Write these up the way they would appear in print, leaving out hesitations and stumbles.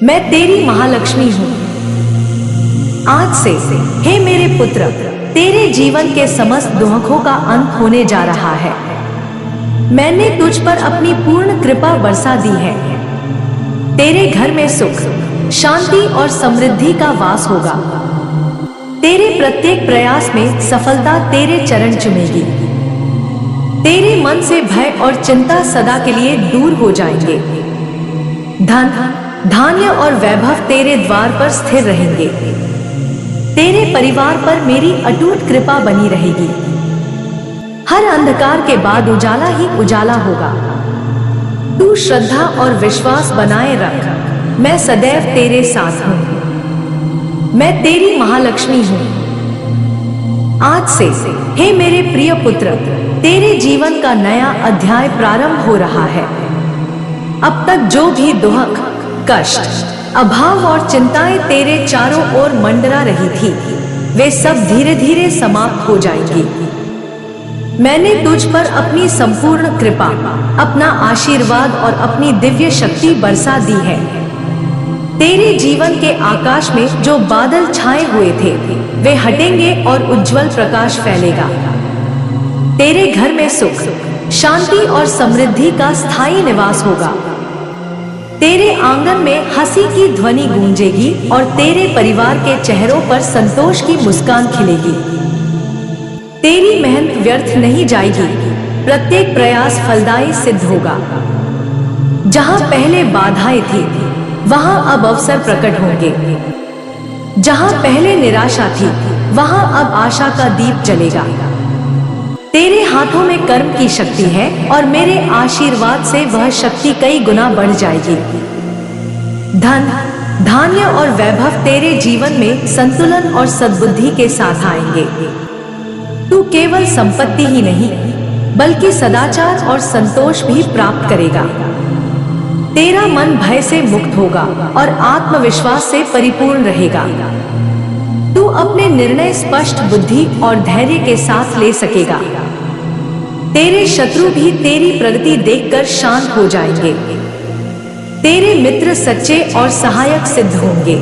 मैं तेरी महालक्ष्मी हूँ। आज से हे मेरे पुत्र, तेरे जीवन के समस्त दुखों का अंत होने जा रहा है। मैंने तुझ पर अपनी पूर्ण कृपा बरसा दी है। तेरे घर में सुख, शांति और समृद्धि का वास होगा। तेरे प्रत्येक प्रयास में सफलता तेरे चरण चूमेगी। तेरे मन से भय और चिंता सदा के लिए दूर हो जाएंगे। धन, धान्य और वैभव तेरे द्वार पर स्थिर रहेंगे। तेरे परिवार पर मेरी अटूट कृपा बनी रहेगी। हर अंधकार के बाद उजाला ही उजाला होगा। तू श्रद्धा और विश्वास बनाए रख। मैं सदैव तेरे साथ हूँ। मैं तेरी महालक्ष्मी हूँ। आज से हे मेरे प्रिय पुत्र, तेरे जीवन का नया अध्याय प्रारंभ हो रहा है। अब तक जो भी दुख, कष्ट, अभाव और चिंताएं तेरे चारों ओर मंडरा रही थी, वे सब धीरे धीरे समाप्त हो जाएंगी। मैंने तुझ पर अपनी संपूर्ण कृपा, अपना आशीर्वाद और अपनी दिव्य शक्ति बरसा दी है। तेरे जीवन के आकाश में जो बादल छाए हुए थे, वे हटेंगे और उज्जवल प्रकाश फैलेगा। तेरे घर में सुख, शांति और समृद्धि का स्थायी निवास होगा। तेरे आंगन में हंसी की ध्वनि गूंजेगी और तेरे परिवार के चेहरों पर संतोष की मुस्कान खिलेगी। तेरी मेहनत व्यर्थ नहीं जाएगी। प्रत्येक प्रयास फलदायी सिद्ध होगा। जहां पहले बाधाएं थी, वहां अब अवसर प्रकट होंगे। जहां पहले निराशा थी, वहां अब आशा का दीप जलेगा। तेरे हाथों में कर्म की शक्ति है और मेरे आशीर्वाद से वह शक्ति कई गुना बढ़ जाएगी। धन, धान्य और वैभव तेरे जीवन में संतुलन और सद्बुद्धि के साथ आएंगे। तू केवल संपत्ति ही नहीं, बल्कि सदाचार और संतोष भी प्राप्त करेगा। तेरा मन भय से मुक्त होगा और आत्मविश्वास से परिपूर्ण रहेगा। तू अपने निर्णय स्पष्ट बुद्धि और धैर्य के साथ ले सकेगा। तेरे शत्रु भी तेरी प्रगति देखकर शांत हो जाएंगे। तेरे मित्र सच्चे और सहायक सिद्ध होंगे।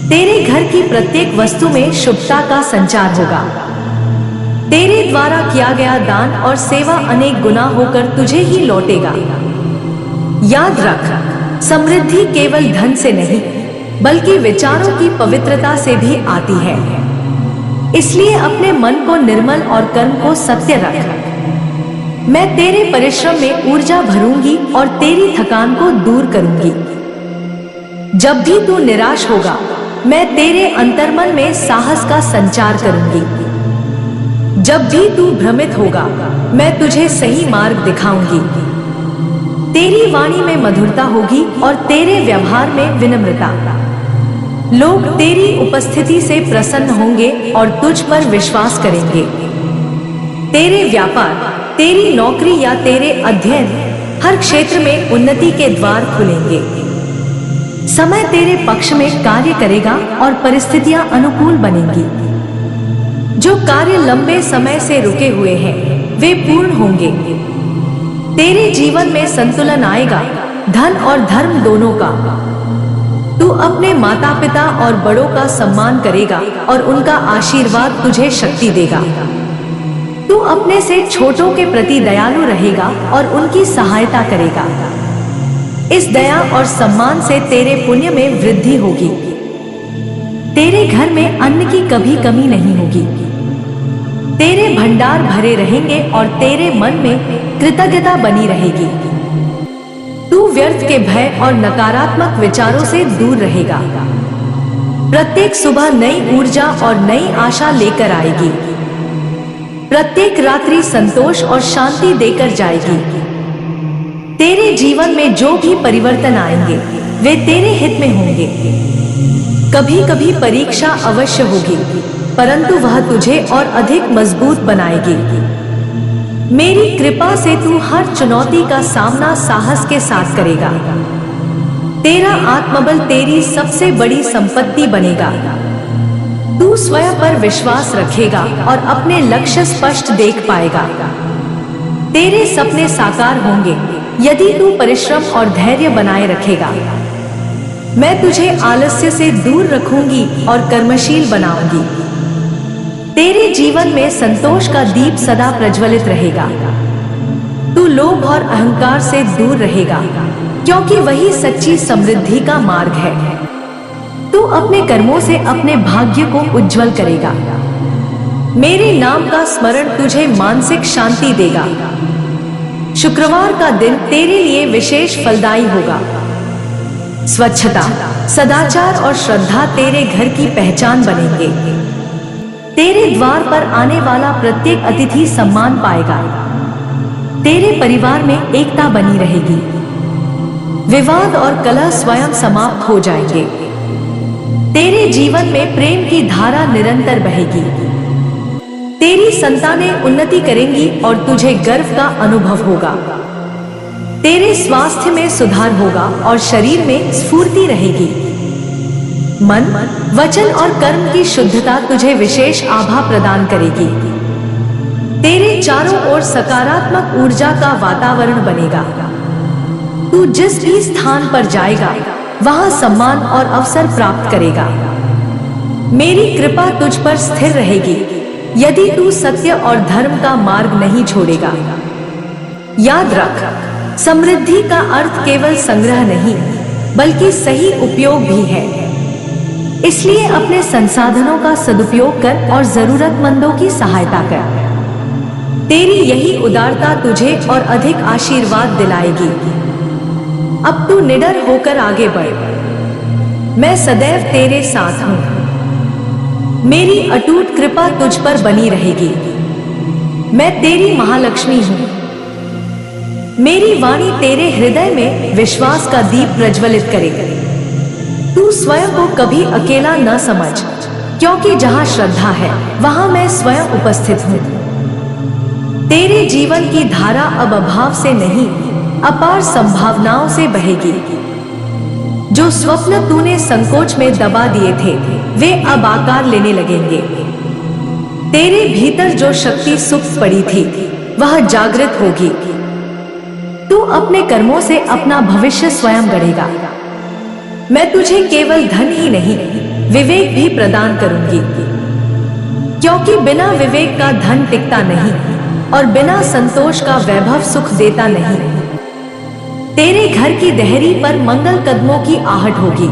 तेरे घर की प्रत्येक वस्तु में शुभता का संचार होगा। तेरे द्वारा किया गया दान और सेवा अनेक गुना होकर तुझे ही लौटेगा। याद रख, समृद्धि केवल धन से नहीं, बल्कि विचारों की पवित्रता से भी आती है। इसलिए अपने मन को निर्मल और कर्म को सत्य रख। मैं तेरे परिश्रम में ऊर्जा भरूंगी और तेरी थकान को दूर करूंगी। जब भी तू निराश होगा, मैं तेरे अंतर्मन में साहस का संचार करूंगी। जब भी तू भ्रमित होगा, मैं तुझे सही मार्ग दिखाऊंगी। तेरी वाणी में मधुरता होगी और तेरे व्यवहार में विनम्रता। लोग तेरी उपस्थिति से प्रसन्न होंगे और तुझ पर विश्वास करेंगे। तेरे व्यापार, तेरी नौकरी या तेरे अध्ययन, हर क्षेत्र में उन्नति के द्वार खुलेंगे। समय तेरे पक्ष में कार्य करेगा और परिस्थितियां अनुकूल बनेंगी। जो कार्य लंबे समय से रुके हुए हैं, वे पूर्ण होंगे। तेरे जीवन में संतुलन आएगा, धन और धर्म दोनों का। तू अपने माता पिता और बड़ों का सम्मान करेगा और उनका आशीर्वाद तुझे शक्ति देगा। तू अपने से छोटों के प्रति दयालु रहेगा और उनकी सहायता करेगा। इस दया और सम्मान से तेरे पुण्य में वृद्धि होगी। तेरे घर में अन्न की कभी कमी नहीं होगी। तेरे भंडार भरे रहेंगे और तेरे मन में कृतज्ञता बनी रहेगी। तू व्यर्थ के भय और नकारात्मक विचारों से दूर रहेगा। प्रत्येक सुबह नई ऊर्जा और नई आशा लेकर आएगी। प्रत्येक रात्रि संतोष और शांति देकर जाएगी। तेरे जीवन में जो भी परिवर्तन आएंगे, वे तेरे हित में होंगे। कभी कभी परीक्षा अवश्य होगी, परंतु वह तुझे और अधिक मजबूत बनाएगी। मेरी कृपा से तू हर चुनौती का सामना साहस के साथ करेगा। तेरा आत्मबल तेरी सबसे बड़ी संपत्ति बनेगा। तू स्वयं पर विश्वास रखेगा और अपने लक्ष्य स्पष्ट देख पाएगा। तेरे सपने साकार होंगे यदि तू परिश्रम और धैर्य बनाए रखेगा। मैं तुझे आलस्य से दूर रखूंगी और कर्मशील बनाऊंगी। तेरे जीवन में संतोष का दीप सदा प्रज्वलित रहेगा। तू लोभ और अहंकार से दूर रहेगा, क्योंकि वही सच्ची समृद्धि का मार्ग है। तू अपने कर्मों से अपने भाग्य को उज्जवल करेगा। मेरे नाम का स्मरण तुझे मानसिक शांति देगा। शुक्रवार का दिन तेरे लिए विशेष फलदायी होगा। स्वच्छता, सदाचार और श्रद्धा तेरे घर की पहचान बनेंगे। तेरे द्वार पर आने वाला प्रत्येक अतिथि सम्मान पाएगा। तेरे परिवार में एकता बनी रहेगी। विवाद और कलह स्वयं समाप्त हो जाएंगे। तेरे जीवन में प्रेम की धारा निरंतर बहेगी। तेरी संतानें उन्नति करेंगी और तुझे गर्व का अनुभव होगा। तेरे स्वास्थ्य में सुधार होगा और शरीर में स्फूर्ति रहेगी। मन, वचन और कर्म की शुद्धता तुझे विशेष आभा प्रदान करेगी। तेरे चारों ओर सकारात्मक ऊर्जा का वातावरण बनेगा। तू जिस भी स्थान पर जाएगा वहां सम्मान और अवसर प्राप्त करेगा। मेरी कृपा तुझ पर स्थिर रहेगी यदि तू सत्य और धर्म का मार्ग नहीं छोड़ेगा। याद रख, समृद्धि का अर्थ केवल संग्रह नहीं बल्कि सही उपयोग भी है। इसलिए अपने संसाधनों का सदुपयोग कर और जरूरतमंदों की सहायता कर। तेरी यही उदारता तुझे और अधिक आशीर्वाद दिलाएगी। अब तू निडर होकर आगे बढ़। मैं सदैव तेरे साथ हूं। मेरी अटूट कृपा तुझ पर बनी रहेगी। मैं तेरी महालक्ष्मी हूं। मेरी वाणी तेरे हृदय में विश्वास का दीप प्रज्वलित करेगी। तू स्वयं को कभी अकेला न समझ, क्योंकि जहां श्रद्धा है वहां मैं स्वयं उपस्थित हूं। तेरे जीवन की धारा अब अभाव से नहीं, अपार संभावनाओं से बहेगी। जो स्वप्न तूने संकोच में दबा दिए थे वे अब आकार लेने लगेंगे। तेरे भीतर जो शक्ति सुप्त पड़ी थी वह जागृत होगी। तू अपने कर्मों से अपना भविष्य स्वयं गढ़ेगा। मैं तुझे केवल धन ही नहीं विवेक भी प्रदान करूंगी, क्योंकि बिना विवेक का धन टिकता नहीं और बिना संतोष का वैभव सुख देता नहीं। तेरे घर की देहरी पर मंगल कदमों की आहट होगी।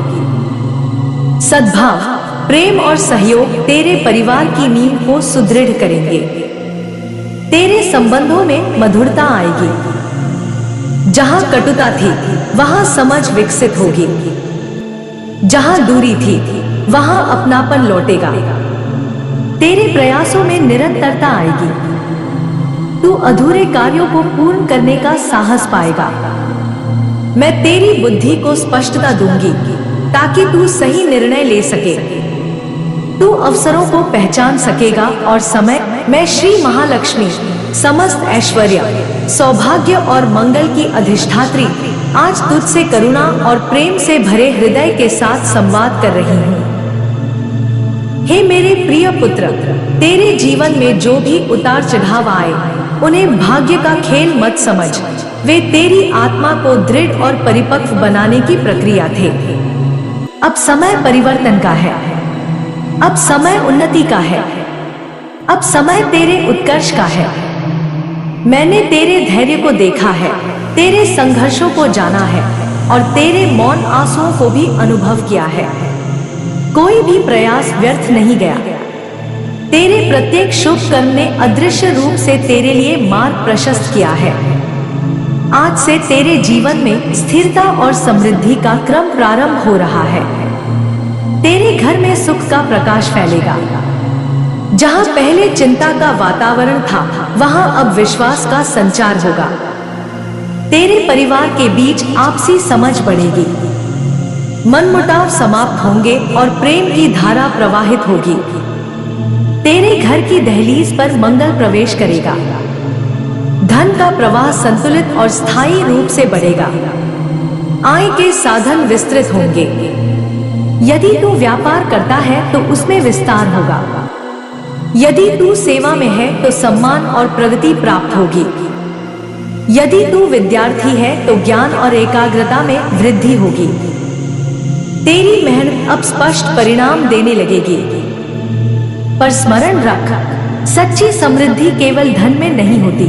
सद्भाव, प्रेम और सहयोग तेरे परिवार की नींव को सुदृढ़ करेंगे। तेरे संबंधों में मधुरता आएगी। जहां कटुता थी वहां समझ विकसित होगी। जहां दूरी थी वहां अपनापन लौटेगा। तेरे प्रयासों में निरंतरता आएगी। तू अधूरे कार्यों को पूर्ण करने का साहस पाएगा। मैं तेरी बुद्धि को स्पष्टता दूंगी ताकि तू सही निर्णय ले सके। तू अवसरों को पहचान सकेगा और समय मैं श्री महालक्ष्मी समस्त ऐश्वर्य, सौभाग्य और मंगल की अधिष्ठात्री आज तुझसे करुणा और प्रेम से भरे हृदय के साथ संवाद कर रही हूँ। हे मेरे प्रिय पुत्र, तेरे जीवन में जो भी उतार चढ़ाव आए उन्हें भाग्य का खेल मत समझ। वे तेरी आत्मा को दृढ़ और परिपक्व बनाने की प्रक्रिया थे। अब समय परिवर्तन का है। अब समय उन्नति का है। अब समय तेरे उत्कर्ष का है। मैंने तेरे धैर्य को देखा है, तेरे संघर्षों को जाना है और तेरे मौन आंसुओं को भी अनुभव किया है। कोई भी प्रयास व्यर्थ नहीं गया। तेरे प्रत्येक शुभ कर्म ने अदृश्य रूप से तेरे लिए मार्ग प्रशस्त किया है। आज से तेरे जीवन में स्थिरता और समृद्धि का क्रम प्रारंभ हो रहा है। तेरे घर में सुख का प्रकाश फैलेगा। जहां पहले चिंता का वातावरण था वहां अब विश्वास का संचार होगा। तेरे परिवार के बीच आपसी समझ बढ़ेगी। मनमुटाव समाप्त होंगे और प्रेम की धारा प्रवाहित होगी। तेरे घर की दहलीज पर मंगल प्रवेश करेगा। धन का प्रवाह संतुलित और स्थायी रूप से बढ़ेगा। आय के साधन विस्तृत होंगे। यदि तू व्यापार करता है तो उसमें विस्तार होगा। यदि तू सेवा में है तो सम्मान और प्रगति प्राप्त होगी। यदि तू विद्यार्थी है तो ज्ञान और एकाग्रता में वृद्धि होगी। अब स्पष्ट परिणाम देने लगेगी। पर स्मरण रख, सच्ची समृद्धि केवल धन में नहीं होती।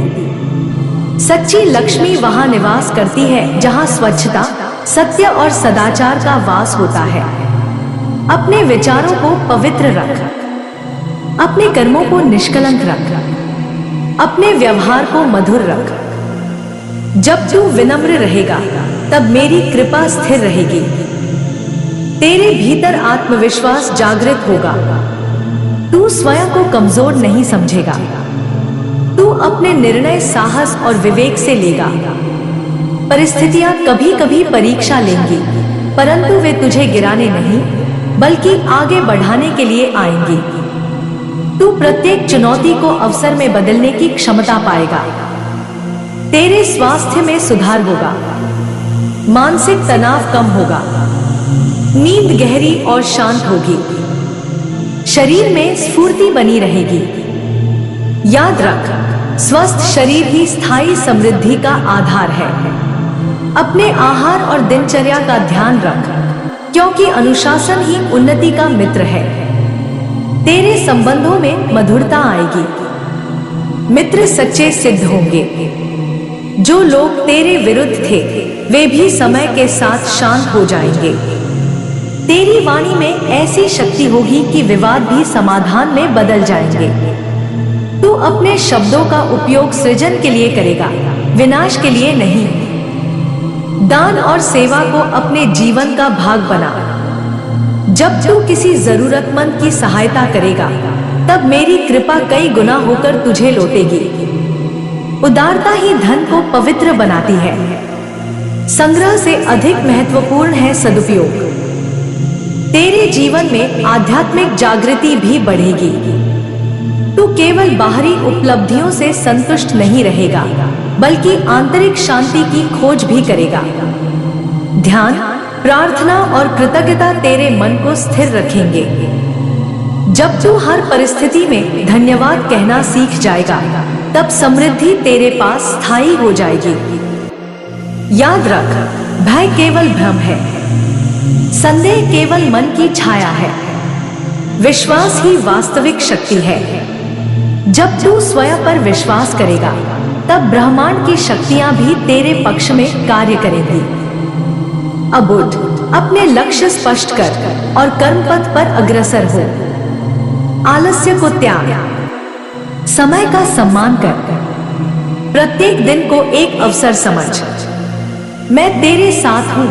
सच्ची लक्ष्मी वहां निवास करती है जहां स्वच्छता, सत्य और सदाचार का वास होता है। अपने विचारों को पवित्र रख, अपने कर्मों को निष्कलंक रख, अपने व्यवहार को मधुर रख। जब तू विनम्र रहेगा तब मेरी कृपा स्थिर रहेगी। तेरे भीतर आत्मविश्वास जागृत होगा। तू स्वयं को कमजोर नहीं समझेगा। तू अपने निर्णय साहस और विवेक से लेगा। परिस्थितियां कभी कभी परीक्षा लेंगी, परंतु वे तुझे गिराने नहीं बल्कि आगे बढ़ाने के लिए आएंगी। तू प्रत्येक चुनौती को अवसर में बदलने की क्षमता पाएगा। तेरे स्वास्थ्य में सुधार होगा। मानसिक तनाव कम होगा। नींद गहरी और शांत होगी। शरीर में स्फूर्ति बनी रहेगी। याद रख, स्वस्थ शरीर ही स्थायी समृद्धि का आधार है। अपने आहार और दिनचर्या का ध्यान रख, क्योंकि अनुशासन ही उन्नति का मित्र है। तेरे संबंधों में मधुरता आएगी। मित्र सच्चे सिद्ध होंगे। जो लोग तेरे विरुद्ध थे वे भी समय के साथ शांत हो जाएंगे। तेरी वाणी में ऐसी शक्ति होगी कि विवाद भी समाधान में बदल जाएंगे। तू अपने शब्दों का उपयोग सृजन के लिए करेगा, विनाश के लिए नहीं। दान और सेवा को अपने जीवन का भाग बना। जब तू किसी जरूरतमंद की सहायता करेगा तब मेरी कृपा कई गुना होकर तुझे लौटेगी। उदारता ही धन को पवित्र बनाती है। संग्रह से अधिक महत्वपूर्ण है सदुपयोग। तेरे जीवन में आध्यात्मिक जागृति भी बढ़ेगी। तू केवल बाहरी उपलब्धियों से संतुष्ट नहीं रहेगा, बल्कि आंतरिक शांति की खोज भी करेगा। ध्यान, प्रार्थना और कृतज्ञता तेरे मन को स्थिर रखेंगे। जब तू हर परिस्थिति में धन्यवाद कहना सीख जाएगा, तब समृद्धि तेरे पास स्थायी हो जाएगी। याद रख, भय केवल भ्रम है। संदेह केवल मन की छाया है। विश्वास ही वास्तविक शक्ति है। जब तू स्वयं पर विश्वास करेगा, तब ब्रह्मांड की शक्तियां भी तेरे पक्ष में कार्य करेंगी। अब उठ, अपने लक्ष्य स्पष्ट कर और कर्मपथ पर अग्रसर हो। आलस्य को त्याग, समय का सम्मान कर। प्रत्येक दिन को एक अवसर समझ। मैं तेरे साथ हूं,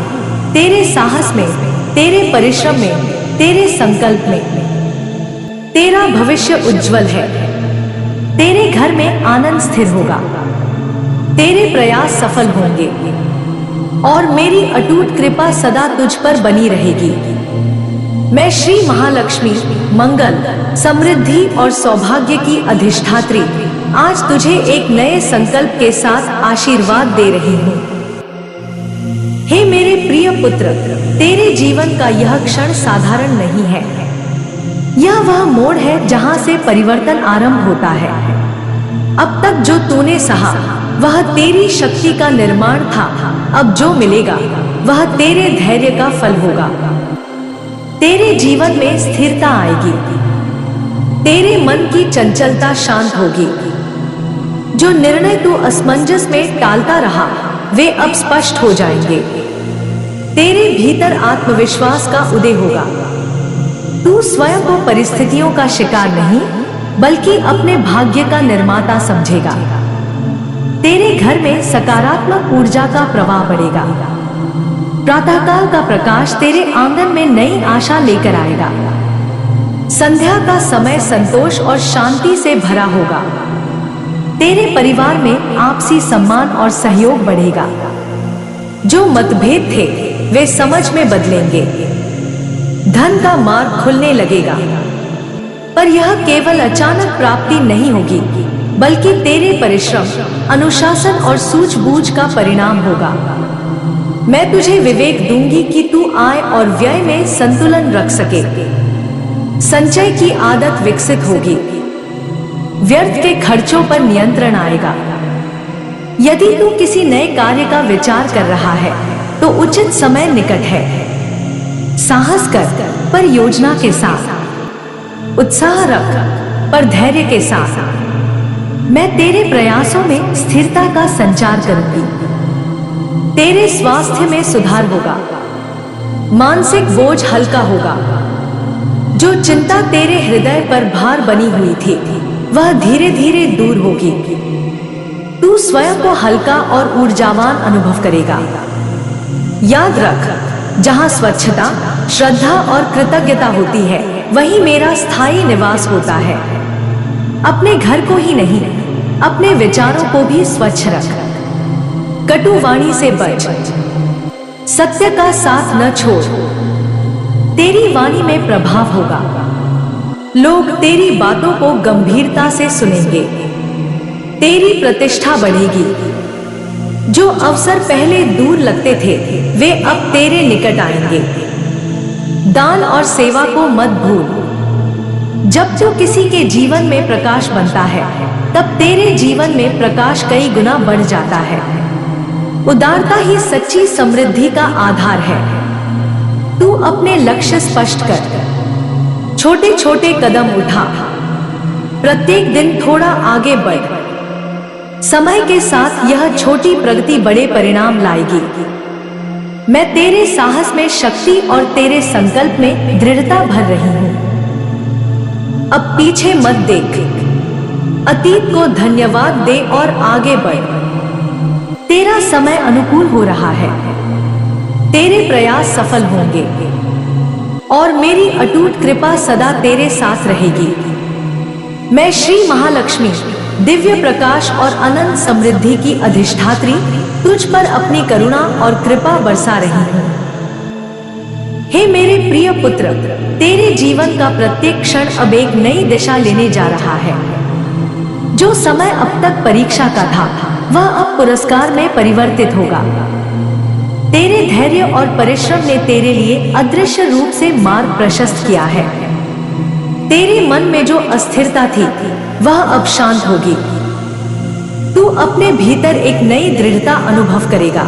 तेरे साहस में, तेरे परिश्रम में, तेरे संकल्प में। तेरा भविष्य उज्जवल है। तेरे घर में आनंद स्थिर होगा। तेरे प्रयास सफल होंगे और मेरी अटूट कृपा सदा तुझ पर बनी रहेगी। मैं श्री महालक्ष्मी मंगल, समृद्धि और सौभाग्य की अधिष्ठात्री आज तुझे एक नए संकल्प के साथ आशीर्वाद दे रही हूँ। हे मेरे प्रिय पुत्र, तेरे जीवन का यह क्षण साधारण नहीं है। यह वह मोड़ है जहां से परिवर्तन आरंभ होता है। अब तक जो तूने सहा वह तेरी शक्ति का निर्माण था। अब जो मिलेगा वह तेरे धैर्य का फल होगा। तेरे जीवन में स्थिरता आएगी। तेरे मन की चंचलता शांत होगी। जो निर्णय तू असमंजस में टालता रहा वे अब स्पष्ट हो जाएंगे। तेरे भीतर आत्मविश्वास का उदय होगा। तू स्वयं को परिस्थितियों का शिकार नहीं बल्कि अपने भाग्य का निर्माता समझेगा। तेरे घर में सकारात्मक ऊर्जा का प्रवाह बढ़ेगा। प्रातःकाल का प्रकाश तेरे आंगन में नई आशा लेकर आएगा। संध्या का समय संतोष और शांति से भरा होगा। तेरे परिवार में आपसी सम्मान और सहयोग बढ़ेगा। जो मतभेद थे वे समझ में बदलेंगे। धन का मार्ग खुलने लगेगा। पर यह केवल अचानक प्राप्ति नहीं होगी बल्कि तेरे परिश्रम, अनुशासन और सूझबूझ का परिणाम होगा। मैं तुझे विवेक दूंगी कि तू आय और व्यय में संतुलन रख सके। संचय की आदत विकसित होगी। व्यर्थ के खर्चों पर नियंत्रण आएगा। यदि तू किसी नए कार्य का विचार कर रहा है तो उचित समय निकट है। साहस कर, पर योजना के साथ। उत्साह रख, पर धैर्य के साथ। मैं तेरे प्रयासों में स्थिरता का संचार करूंगी। तेरे स्वास्थ्य में सुधार होगा। मानसिक बोझ हल्का होगा। जो चिंता तेरे हृदय पर भार बनी हुई थी, वह धीरे धीरे दूर होगी। तू स्वयं को हल्का और ऊर्जावान अनुभव करेगा। याद रख, जहां स्वच्छता, श्रद्धा और कृतज्ञता होती है, वहीं मेरा स्थायी निवास होता है। अपने घर को ही नहीं, अपने विचारों को भी स्वच्छ रख। कटु वाणी से बच, सत्य का साथ न छोड़। तेरी वाणी में प्रभाव होगा। लोग तेरी बातों को गंभीरता से सुनेंगे। तेरी प्रतिष्ठा बढ़ेगी। जो अवसर पहले दूर लगते थे, वे अब तेरे निकट आएंगे। दान और सेवा को मत भूल। जब जो किसी के जीवन में प्रकाश बनता है, तब तेरे जीवन में प्रकाश कई गुना बढ़ जाता है। उदारता ही सच्ची समृद्धि का आधार है। तू अपने लक्ष्य स्पष्ट कर। छोटे छोटे कदम उठा। प्रत्येक दिन थोड़ा आगे बढ़। समय के साथ यह छोटी प्रगति बड़े परिणाम लाएगी। मैं तेरे साहस में शक्ति और तेरे संकल्प में दृढ़ता भर रही हूं। अब पीछे मत देख। अतीत को धन्यवाद दे और आगे बढ़। तेरा समय अनुकूल हो रहा है। तेरे प्रयास सफल होंगे और मेरी अटूट कृपा सदा तेरे साथ रहेगी। मैं श्री महालक्ष्मी, दिव्य प्रकाश और अनंत समृद्धि की अधिष्ठात्री, तुझ पर अपनी करुणा और कृपा बरसा रही हूँ। हे मेरे प्रिय पुत्र, तेरे जीवन का प्रत्येक क्षण अब एक नई दिशा लेने जा रहा है। जो समय अब तक परीक्षा का था, वह अब पुरस्कार में परिवर्तित होगा। तेरे धैर्य और परिश्रम ने तेरे लिए अदृश्य रूप से मार्ग प्रशस्त किया है। तेरे मन में जो अस्थिरता थी, वह अब शांत होगी। तू अपने भीतर एक नई दृढ़ता अनुभव करेगा।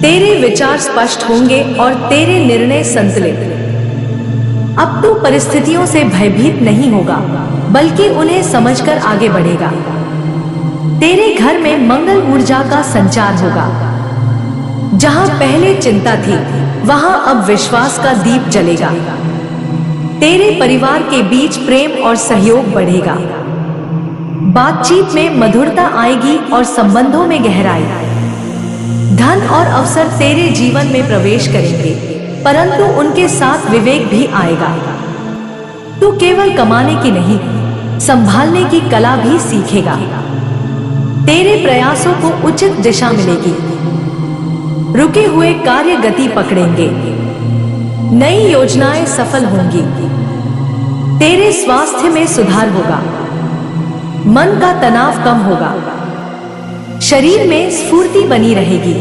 तेरे विचार स्पष्ट होंगे और तेरे निर्णय संतुलित। अब तू परिस्थितियों से भयभीत नहीं होगा, बल्कि उन्हें समझकर आगे बढ़ेगा। तेरे घर में मंगल ऊर्जा का संचार होगा। जहां पहले चिंता थी, वहां अब विश्वास का दीप जलेगा। तेरे परिवार के बीच प्रेम और सहयोग बढ़ेगा। बातचीत में मधुरता आएगी और संबंधों में गहराई। धन और अवसर तेरे जीवन में प्रवेश करेंगे, परंतु उनके साथ विवेक भी आएगा। तू केवल कमाने की नहीं, संभालने की कला भी सीखेगा। तेरे प्रयासों को उचित दिशा मिलेगी। रुके हुए कार्य गति पकड़ेंगे। नई योजनाएं सफल होंगी। तेरे स्वास्थ्य में सुधार होगा। मन का तनाव कम होगा। शरीर में स्फूर्ति बनी रहेगी।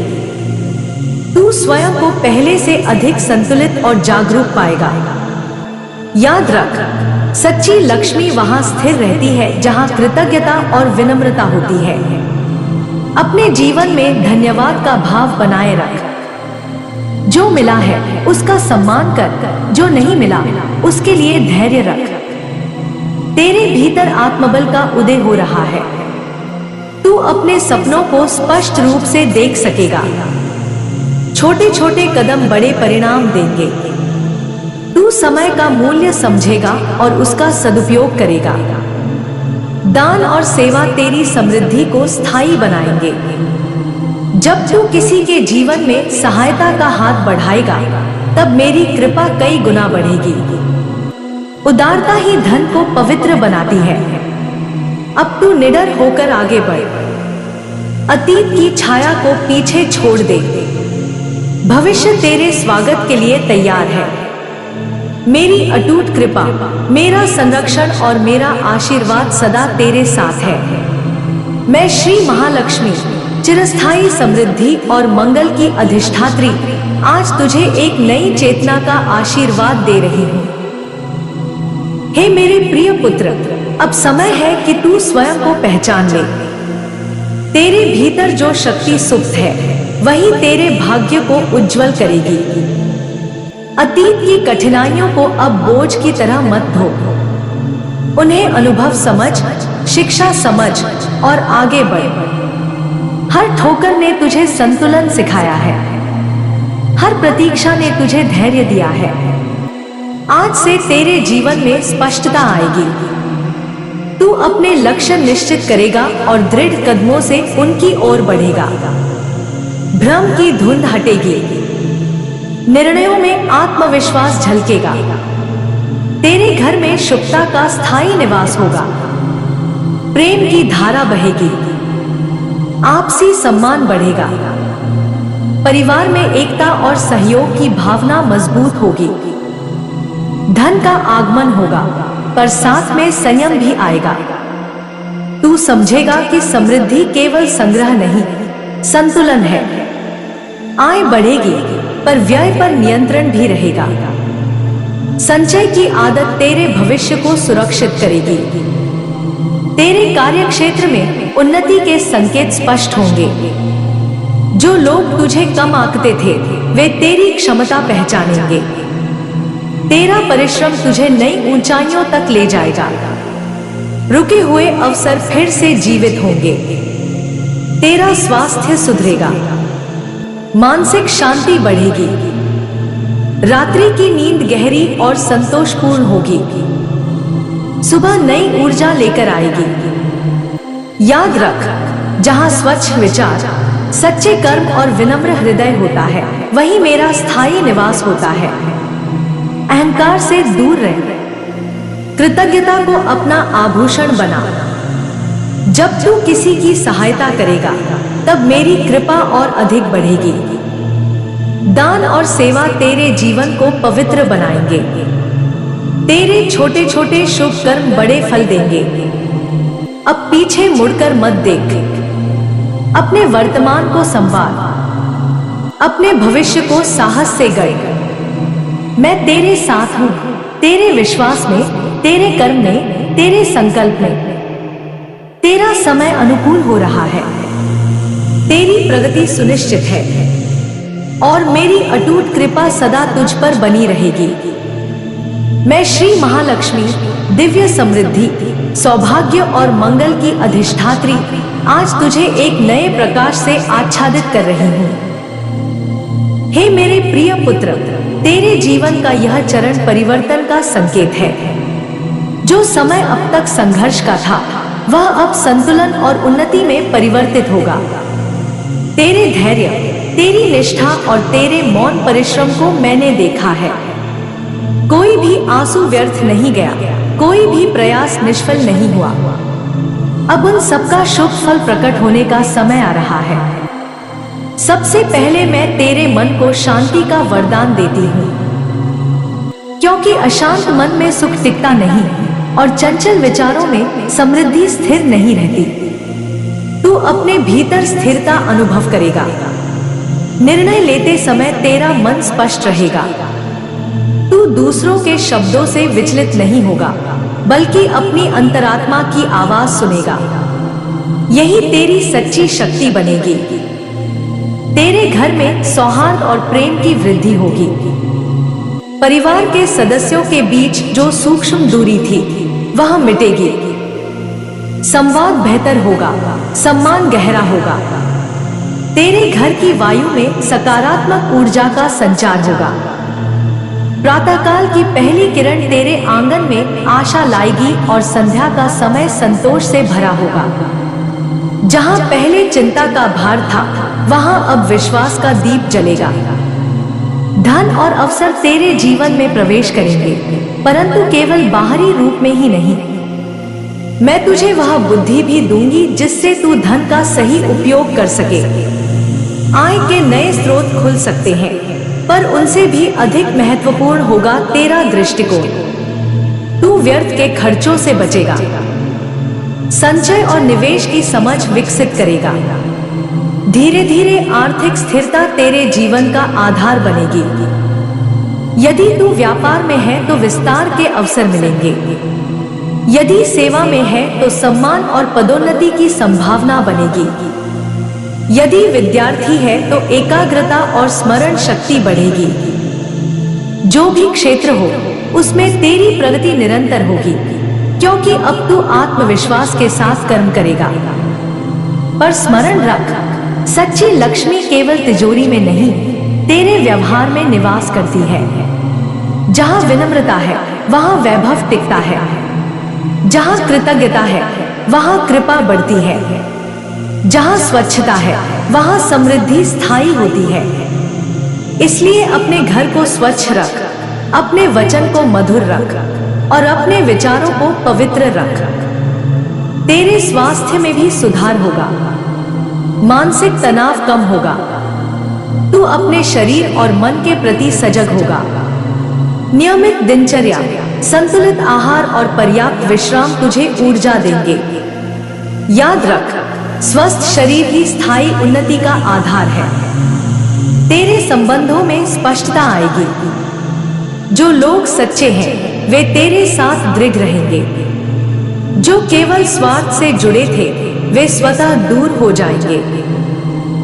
तू स्वयं को पहले से अधिक संतुलित और जागरूक पाएगा। याद रख, सच्ची लक्ष्मी वहां स्थिर रहती है जहां कृतज्ञता और विनम्रता होती है। अपने जीवन में धन्यवाद का भाव बनाए रख। जो मिला है उसका सम्मान कर, जो नहीं मिला उसके लिए धैर्य रख। तेरे भीतर आत्मबल का उदय हो रहा है। तू अपने सपनों को स्पष्ट रूप से देख सकेगा। छोटे छोटे कदम बड़े परिणाम देंगे। तू समय का मूल्य समझेगा और उसका सदुपयोग करेगा। दान और सेवा तेरी समृद्धि को स्थायी बनाएंगे। जब तू किसी के जीवन में सहायता का हाथ बढ़ाएगा, तब मेरी कृपा कई गुना बढ़ेगी। उदारता ही धन को पवित्र बनाती है। अब तू निडर होकर आगे बढ़। अतीत की छाया को पीछे छोड़ दे। भविष्य तेरे स्वागत के लिए तैयार है। मेरी अटूट कृपा, मेरा संरक्षण और मेरा आशीर्वाद सदा तेरे साथ है। मैं श्री महालक्ष्मी, चिरस्थायी समृद्धि और मंगल की अधिष्ठात्री, आज तुझे एक नई चेतना का आशीर्वाद दे रही हूँ। हे मेरे प्रिय पुत्र, अब समय है कि तू स्वयं को पहचान ले। तेरे भीतर जो शक्ति सुप्त है, वही तेरे भाग्य को उज्जवल करेगी। अतीत की कठिनाइयों को अब बोझ की तरह मत धो, उन्हें अनुभव समझ, शिक्षा समझ और आगे बढ़। हर ठोकर ने तुझे संतुलन सिखाया है, हर प्रतीक्षा ने तुझे धैर्य दिया है। आज से तेरे जीवन में स्पष्टता आएगी, तू अपने लक्ष्य निश्चित करेगा और दृढ़ कदमों से उनकी ओर बढ़ेगा। भ्रम की धुंध हटेगी, निर्णयों में आत्मविश्वास झलकेगा। तेरे घर में शुभता का स्थायी निवास होगा, प्रेम की धारा बहेगी, आपसी सम्मान बढ़ेगा। परिवार में एकता और सहयोग की भावना मजबूत होगी। धन का आगमन होगा, पर साथ में संयम भी आएगा। तू समझेगा कि समृद्धि केवल संग्रह नहीं, संतुलन है। आय बढ़ेगी, पर व्यय पर नियंत्रण भी रहेगा। संचय की आदत तेरे भविष्य को सुरक्षित करेगी। तेरे कार्यक्षेत्र में उन्नति के संकेत स्पष्ट होंगे। जो लोग तुझे कम आंकते थे, वे तेरी क्षमता पहचानेंगे। तेरा परिश्रम तुझे नई ऊंचाइयों तक ले जाएगा। रुके हुए अवसर फिर से जीवित होंगे। तेरा स्वास्थ्य सुधरेगा, मानसिक शांति बढ़ेगी। रात्रि की नींद गहरी और संतोषपूर्ण होगी। सुबह नई ऊर्जा लेकर आएगी। याद रख, जहां स्वच्छ विचार, सच्चे कर्म और विनम्र हृदय होता है, वहीं मेरा स्थायी निवास होता है। अहंकार से दूर रह, कृतज्ञता को अपना आभूषण बना। जब तू किसी की सहायता करेगा, तब मेरी कृपा और अधिक बढ़ेगी। दान और सेवा तेरे जीवन को पवित्र बनाएंगे। तेरे छोटे छोटे शुभ कर्म बड़े फल देंगे। अब पीछे मुड़कर मत देख, अपने वर्तमान को संवार, अपने भविष्य को साहस से गढ़। मैं तेरे साथ हूं, तेरे विश्वास में, तेरे कर्म में, तेरे संकल्प में। तेरा समय अनुकूल हो रहा है, तेरी प्रगति सुनिश्चित है और मेरी अटूट कृपा सदा तुझ पर बनी रहेगी। मैं श्री महालक्ष्मी, दिव्य समृद्धि, सौभाग्य और मंगल की अधिष्ठात्री, आज तुझे एक नए प्रकाश से आच्छादित कर रही हूँ। हे मेरे प्रिय पुत्र, तेरे जीवन का यह चरण परिवर्तन का संकेत है। जो समय अब तक संघर्ष का था, वह अब संतुलन और उन्नति में परिवर्तित होगा। तेरे धैर्य, तेरी निष्ठा और तेरे मौन परिश्रम को मैंने देखा है। कोई भी आंसू व्यर्थ नहीं गया, कोई भी प्रयास निष्फल नहीं हुआ। अब उन सबका शुभ फल प्रकट होने का समय आ रहा है। सबसे पहले मैं तेरे मन को शांति का वरदान देती हूँ, क्योंकि अशांत मन में सुख टिकता नहीं और चंचल विचारों में समृद्धि स्थिर नहीं रहती। तू अपने भीतर स्थिरता अनुभव करेगा। निर्णय लेते समय तेरा मन स्पष्ट रहेगा। तू दूसरों के शब्दों से विचलित नहीं होगा, बल्कि अपनी अंतरात्मा की आवाज सुनेगा। यही तेरी सच्ची शक्ति बनेगी। तेरे घर में सौहार्द और प्रेम की वृद्धि होगी। परिवार के सदस्यों के बीच जो सूक्ष्म दूरी थी, वह मिटेगी। संवाद बेहतर होगा, सम्मान गहरा होगा। तेरे घर की वायु में सकारात्मक ऊर्जा का संचार होगा। प्रातःकाल की पहली किरण तेरे आंगन में आशा लाएगी और संध्या का समय संतोष से भरा होगा। जहां पहले चिंता का भार था, वहां अब विश्वास का दीप जलेगा। धन और अवसर तेरे जीवन में प्रवेश करेंगे, परंतु केवल बाहरी रूप में ही नहीं। मैं तुझे वह बुद्धि भी दूंगी जिससे तू धन का सही उपयोग कर सके। आय के नए स्रोत खुल सकते हैं, पर उनसे भी अधिक महत्वपूर्ण होगा तेरा दृष्टिकोण। तू व्यर्थ के खर्चों से बचेगा, संचय और निवेश की समझ विकसित करेगा। धीरे धीरे आर्थिक स्थिरता तेरे जीवन का आधार बनेगी। यदि तू व्यापार में है तो विस्तार के अवसर मिलेंगे। यदि सेवा में है तो सम्मान और पदोन्नति की संभावना बनेगी। यदि विद्यार्थी है तो एकाग्रता और स्मरण शक्ति बढ़ेगी। जो भी क्षेत्र हो उसमें तेरी प्रगति निरंतर होगी, क्योंकि अब तू आत्मविश्वास के साथ कर्म करेगा। पर स्मरण रख, सच्ची लक्ष्मी केवल तिजोरी में नहीं, तेरे व्यवहार में निवास करती है। जहाँ विनम्रता है वहाँ वैभव टिकता है, जहाँ कृतज्ञता है वहाँ कृपा बढ़ती है, जहाँ स्वच्छता है वहाँ समृद्धि स्थायी होती है। इसलिए अपने घर को स्वच्छ रख, अपने वचन को मधुर रख और अपने विचारों को पवित्र रख। तेरे स्वास्थ्य में भी सुधार होगा, मानसिक तनाव कम होगा, तू अपने शरीर और मन के प्रति सजग होगा। नियमित दिनचर्या, संतुलित आहार और पर्याप्त विश्राम तुझे ऊर्जा देंगे। याद रख, स्वस्थ शरीर ही स्थायी उन्नति का आधार है। तेरे संबंधों में स्पष्टता आएगी। जो लोग सच्चे हैं वे तेरे साथ दृढ़ रहेंगे। जो केवल स्वार्थ से जुड़े थे वे स्वतः दूर हो जाएंगे।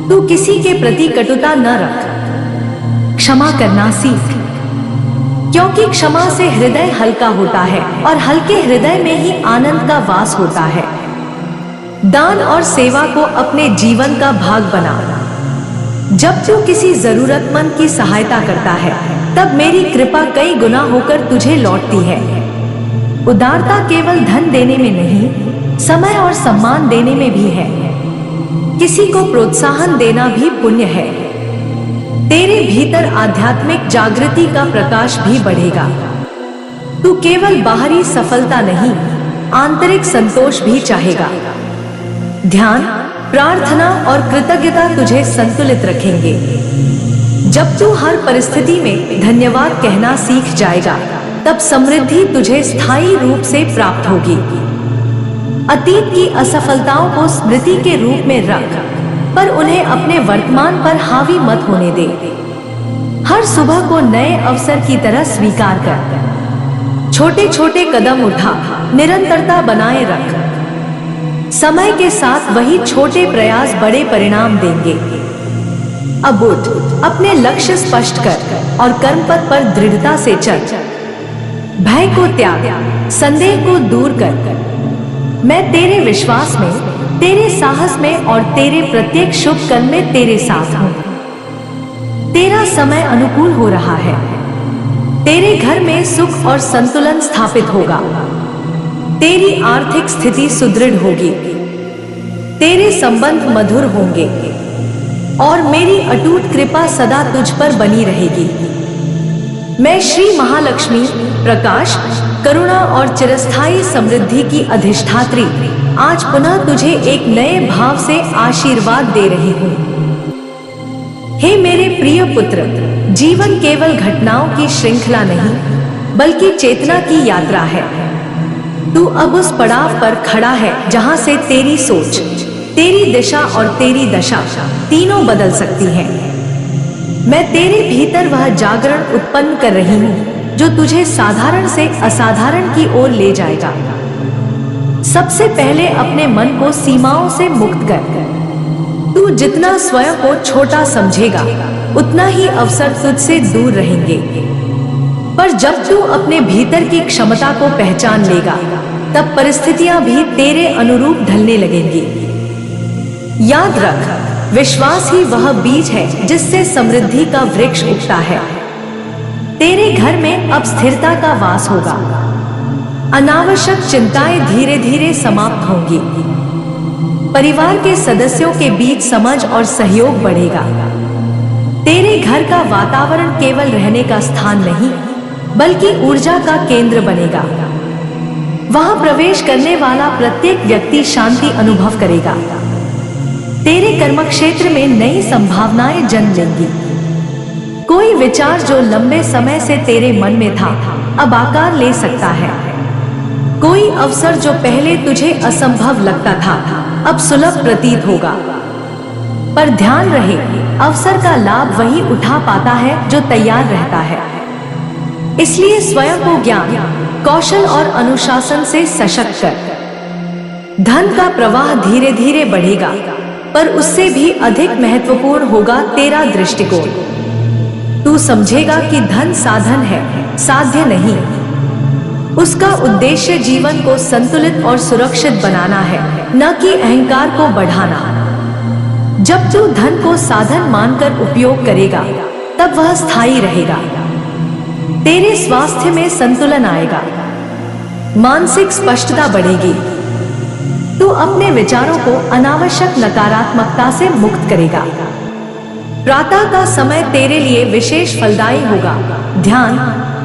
तू किसी के प्रति कटुता न रख, क्षमा करना सीख, क्योंकि क्षमा से हृदय हल्का होता है और हल्के हृदय में ही आनंद का वास होता है। दान और सेवा को अपने जीवन का भाग बना। जब तू किसी जरूरतमंद की सहायता करता है तब मेरी कृपा कई गुना होकर तुझे लौटती है। उदारता केवल धन देने में नहीं, समय और सम्मान देने में भी है। किसी को प्रोत्साहन देना भी पुण्य है। तेरे भीतर आध्यात्मिक जागृति का प्रकाश भी बढ़ेगा। तू केवल बाहरी सफलता नहीं, आंतरिक संतोष भी चाहेगा। ध्यान, प्रार्थना और कृतज्ञता तुझे संतुलित रखेंगे। जब तू हर परिस्थिति में धन्यवाद कहना सीख जाएगा तब समृद्धि तुझे स्थायी रूप से प्राप्त होगी। अतीत की असफलताओं को स्मृति के रूप में रख, पर उन्हें अपने वर्तमान पर हावी मत होने दे। हर सुबह को नए अवसर की तरह स्वीकार कर। छोटे छोटे कदम उठा, निरंतरता बनाए रख। समय के साथ वही छोटे प्रयास बड़े परिणाम देंगे। अब उठ, अपने लक्ष्य स्पष्ट कर और कर्मपथ पर दृढ़ता से चल। भय को त्याग, संदेह को दूर कर। मैं तेरे विश्वास में, तेरे साहस में और तेरे प्रत्येक शुभ कर्म में तेरे साथ हूँ। तेरा समय अनुकूल हो रहा है। तेरे घर में सुख और संतुलन स्थापित होगा। तेरी आर्थिक स्थिति सुदृढ़ होगी। तेरे संबंध मधुर होंगे और मेरी अटूट कृपा सदा तुझ पर बनी रहेगी। मैं श्री महालक्ष्मी, प्रकाश, करुणा और चिरस्थायी समृद्धि की अधिष्ठात्री आज पुनः तुझे एक नए भाव से आशीर्वाद दे रही हूँ। हे मेरे प्रिय पुत्र, जीवन केवल घटनाओं की श्रृंखला नहीं बल्कि चेतना की यात्रा है। तू अब उस पड़ाव पर खड़ा है जहाँ से तेरी सोच, तेरी दिशा और तेरी दशा तीनों बदल सकती हैं। मैं तेरे भीतर वह जागरण उत्पन्न कर रही हूँ जो तुझे साधारण से असाधारण की ओर ले जाएगा। सबसे पहले अपने मन को सीमाओं से मुक्त कर। तू जितना स्वयं को छोटा समझेगा उतना ही अवसर तुझसे दूर रहेंगे। पर जब तू अपने भीतर की क्षमता को पहचान लेगा तब परिस्थितियां भी तेरे अनुरूप ढलने लगेंगी। याद रख, विश्वास ही वह बीज है जिससे समृद्धि का वृक्ष उगता है। तेरे घर में अब स्थिरता का वास होगा। अनावश्यक चिंताएं धीरे धीरे समाप्त होंगी। परिवार के सदस्यों के बीच समझ और सहयोग बढ़ेगा। तेरे घर का वातावरण केवल रहने का स्थान नहीं बल्कि ऊर्जा का केंद्र बनेगा। वहां प्रवेश करने वाला प्रत्येक व्यक्ति शांति अनुभव करेगा। तेरे कर्मक्षेत्र में नई संभावनाएं जन्म लेंगी। कोई विचार जो लंबे समय से तेरे मन में था अब आकार ले सकता है। कोई अवसर जो पहले तुझे असंभव लगता था अब सुलभ प्रतीत होगा। पर ध्यान रहे, अवसर का लाभ वही उठा पाता है जो तैयार रहता है। इसलिए स्वयं को ज्ञान, कौशल और अनुशासन से सशक्त कर। धन का प्रवाह धीरे धीरे बढ़ेगा पर उससे भी अधिक महत्वपूर्ण होगा तेरा दृष्टिकोण। तू समझेगा कि धन साधन है, साध्य नहीं। उसका उद्देश्य जीवन को संतुलित और सुरक्षित बनाना है, न कि अहंकार को बढ़ाना। जब तू धन को साधन मानकर उपयोग करेगा, तब वह स्थायी रहेगा। तेरे स्वास्थ्य में संतुलन आएगा, मानसिक स्पष्टता बढ़ेगी। तू अपने विचारों को अनावश्यक नकारात्मकता से मुक्त करेगा। प्रातः का समय तेरे लिए विशेष फलदायी होगा। ध्यान,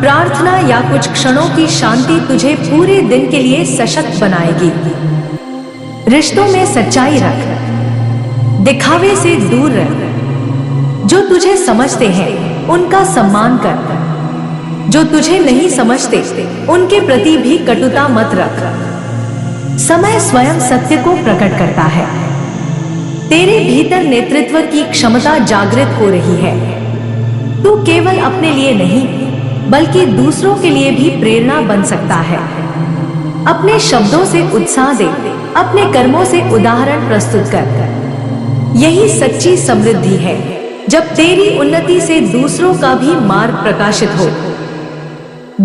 प्रार्थना या कुछ क्षणों की शांति तुझे पूरे दिन के लिए सशक्त बनाएगी। रिश्तों में सच्चाई रख, दिखावे से दूर रह। जो तुझे समझते हैं उनका सम्मान कर, जो तुझे नहीं समझते उनके प्रति भी कटुता मत रख। समय स्वयं सत्य को प्रकट करता है। तेरे भीतर नेतृत्व की क्षमता जागृत हो रही है। तू केवल अपने लिए नहीं, बल्कि दूसरों के लिए भी प्रेरणा बन सकता है। अपने शब्दों से उत्साह दे, अपने कर्मों से उदाहरण प्रस्तुत कर। यही सच्ची समृद्धि है, जब तेरी उन्नति से दूसरों का भी मार्ग प्रकाशित हो।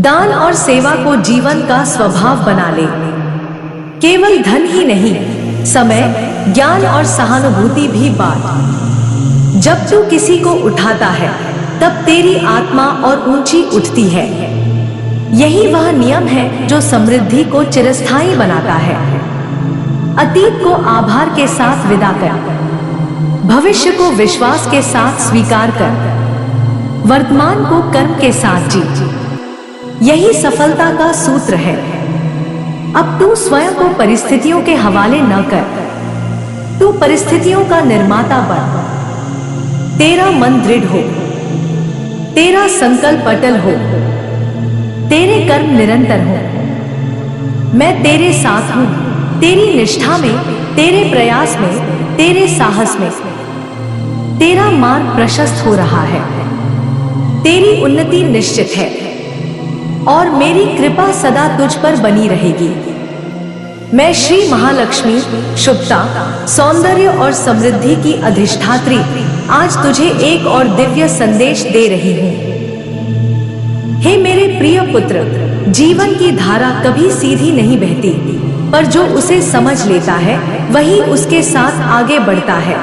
दान और सेवा को जीवन का स्वभाव बना ले। केवल धन ही नहीं, समय, ज्ञान और सहानुभूति भी बांट। जब तू किसी को उठाता है, तब तेरी आत्मा और ऊंची उठती है। यही वह नियम है जो समृद्धि को चिरस्थायी बनाता है। अतीत को आभार के साथ विदा कर, भविष्य को विश्वास के साथ स्वीकार कर, वर्तमान को कर्म के साथ जी। यही सफलता का सूत्र है। अब तू स्वयं को परिस्थितियों के हवाले न कर, तू परिस्थितियों का निर्माता बन। तेरा मन दृढ़ हो, तेरा संकल्प अटल हो, तेरे कर्म निरंतर हो। मैं तेरे साथ हूं, तेरी निष्ठा में, तेरे प्रयास में, तेरे साहस में। तेरा मार्ग प्रशस्त हो रहा है, तेरी उन्नति निश्चित है और मेरी कृपा सदा तुझ पर बनी रहेगी। मैं श्री महालक्ष्मी शुभता, सौंदर्य और समृद्धि की अधिष्ठात्री आज तुझे एक और दिव्य संदेश दे रही हूँ। हे मेरे प्रिय पुत्र, जीवन की धारा कभी सीधी नहीं बहती, पर जो उसे समझ लेता है वही उसके साथ आगे बढ़ता है।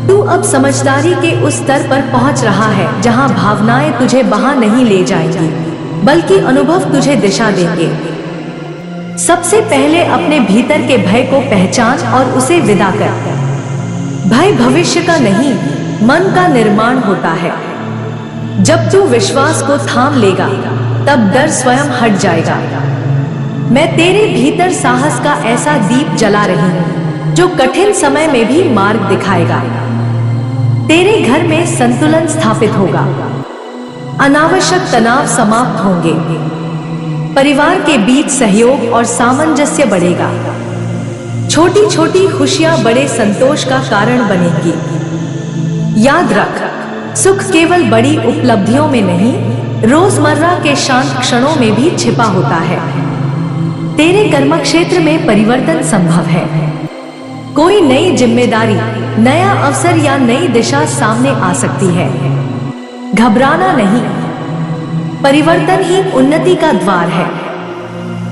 तू अब समझदारी के उस स्तर पर पहुंच रहा है जहां भावनाएं तुझे वहां नहीं ले जाएंगी, बल्कि अनुभव तुझे दिशा देंगे। सबसे पहले अपने भीतर के भय को पहचान और उसे विदा कर। भय भविष्य का नहीं, मन का निर्माण होता है। जब तू विश्वास को थाम लेगा, तब डर स्वयं हट जाएगा। मैं तेरे भीतर साहस का ऐसा दीप जला रही हूँ जो कठिन समय में भी मार्ग दिखाएगा। तेरे घर में संतुलन स्थापित होगा, अनावश्यक तनाव समाप्त होंगे, परिवार के बीच सहयोग और सामंजस्य बढ़ेगा। छोटी छोटी खुशियां बड़े संतोष का कारण बनेंगी। याद रख, सुख केवल बड़ी उपलब्धियों में नहीं, रोजमर्रा के शांत क्षणों में भी छिपा होता है। तेरे कर्म क्षेत्र में परिवर्तन संभव है। कोई नई जिम्मेदारी, नया अवसर या नई दिशा सामने आ सकती है। घबराना नहीं, परिवर्तन ही उन्नति का द्वार है।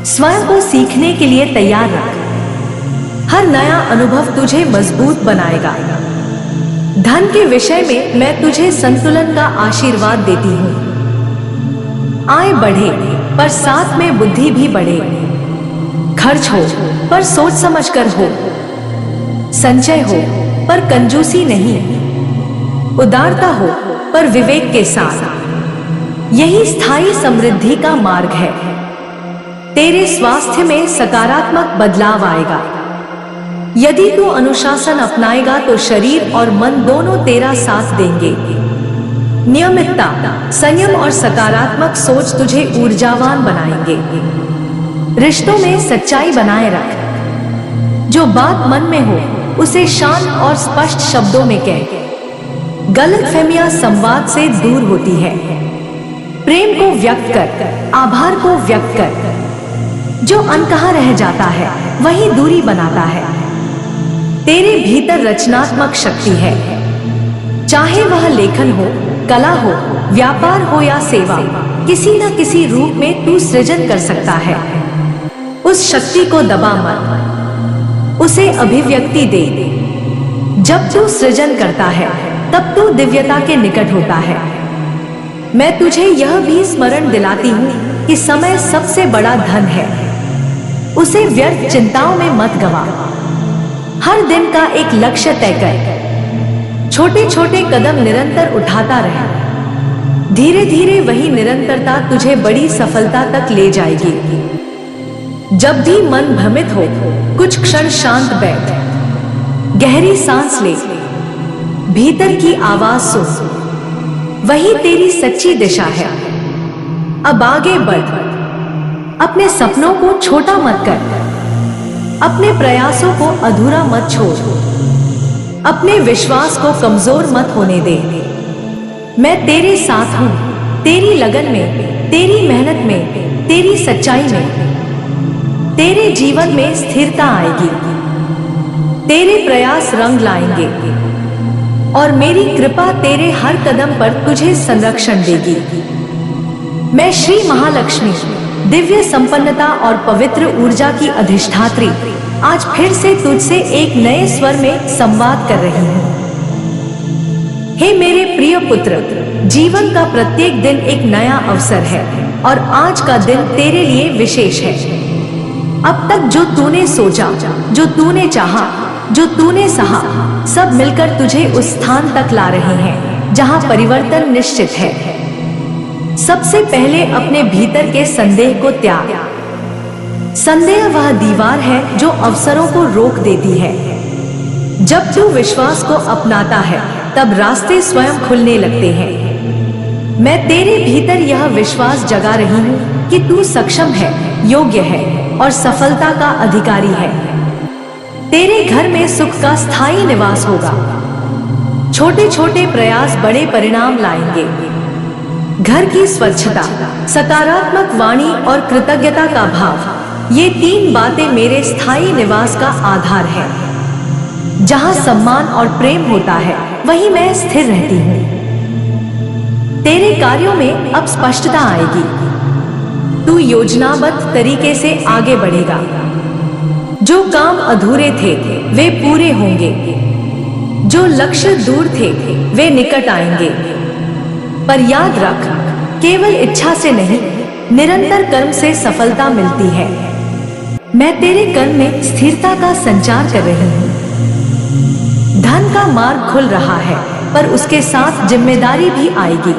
स्वयं को सीखने के लिए तैयार रख। हर नया अनुभव तुझे मजबूत बनाएगा। धन के विषय में मैं तुझे संतुलन का आशीर्वाद देती हूँ। आय बढ़े, पर साथ में बुद्धि भी बढ़े। खर्च हो, पर सोच समझकर हो। संचय हो, पर कंजूसी नहीं। उदारता हो, पर विवेक के साथ। यही स्थायी समृद्धि का मार्ग है। तेरे स्वास्थ्य में सकारात्मक बदलाव आएगा। यदि तू अनुशासन अपनाएगा तो शरीर और मन दोनों तेरा साथ देंगे। नियमितता, संयम और सकारात्मक सोच तुझे ऊर्जावान बनाएंगे। रिश्तों में सच्चाई बनाए रख। जो बात मन में हो उसे शांत और स्पष्ट शब्दों में कह। गलतफहमियां संवाद से दूर होती है। प्रेम को व्यक्त कर, आभार को व्यक्त कर। जो अनकहा रह जाता है वही दूरी बनाता है। तेरे भीतर रचनात्मक शक्ति है, चाहे वह लेखन हो, कला हो, व्यापार हो या सेवा, किसी न किसी रूप में तू सृजन कर सकता है। उस शक्ति को दबा मत, उसे अभिव्यक्ति दे। जब तू सृजन करता है तब तू दिव्यता के निकट होता है। मैं तुझे यह भी स्मरण दिलाती हूँ कि समय सबसे बड़ा धन है। उसे व्यर्थ चिंताओं में मत गवा। हर दिन का एक लक्ष्य तय कर, छोटे छोटे कदम निरंतर उठाता रहे। धीरे धीरे वही निरंतरता तुझे बड़ी सफलता तक ले जाएगी। जब भी मन भ्रमित हो, कुछ क्षण शांत बैठ, गहरी सांस ले, भीतर की आवाज सुन। वही तेरी सच्ची दिशा है। अब आगे बढ़। अपने सपनों को छोटा मत कर, अपने प्रयासों को अधूरा मत छोड़, अपने विश्वास को कमजोर मत होने दे। मैं तेरे साथ हूं, तेरी लगन में, तेरी मेहनत में, तेरी सच्चाई में। तेरे जीवन में स्थिरता आएगी, तेरे प्रयास रंग लाएंगे और मेरी कृपा तेरे हर कदम पर तुझे संरक्षण देगी। मैं श्री महालक्ष्मी, दिव्य संपन्नता और पवित्र ऊर्जा की अधिष्ठात्री, आज फिर से तुझसे एक नए स्वर में संवाद कर रही हूँ। हे मेरे प्रिय पुत्र, जीवन का प्रत्येक दिन एक नया अवसर है और आज का दिन तेरे लिए विशेष है। अब तक जो तूने सोचा, जो तूने चाहा, जो तूने सहा, सब मिलकर तुझे उस स्थान तक ला रहे हैं जहां परिवर्तन निश्चित है। सबसे पहले अपने भीतर के संदेह को त्याग। संदेह वह दीवार है जो अवसरों को रोक देती है। जब तू विश्वास को अपनाता है तब रास्ते स्वयं खुलने लगते हैं। मैं तेरे भीतर यह विश्वास जगा रही हूँ कि तू सक्षम है, योग्य है और सफलता का अधिकारी है। तेरे घर में सुख का स्थायी निवास होगा। छोटे छोटे प्रयास बड़े परिणाम लाएंगे। घर की स्वच्छता, सकारात्मक वाणी और कृतज्ञता का भाव, ये तीन बातें मेरे स्थायी निवास का आधार है। जहां सम्मान और प्रेम होता है वहीं मैं स्थिर रहती हूँ। तेरे कार्यों में अब स्पष्टता आएगी। तू योजनाबद्ध तरीके से आगे बढ़ेगा। जो काम अधूरे थे वे पूरे होंगे, जो लक्ष्य दूर थे वे निकट आएंगे। पर याद रख, केवल इच्छा से नहीं, निरंतर कर्म से सफलता मिलती है। मैं तेरे कर्म में स्थिरता का संचार कर रही हूँ। धन का मार्ग खुल रहा है, पर उसके साथ जिम्मेदारी भी आएगी।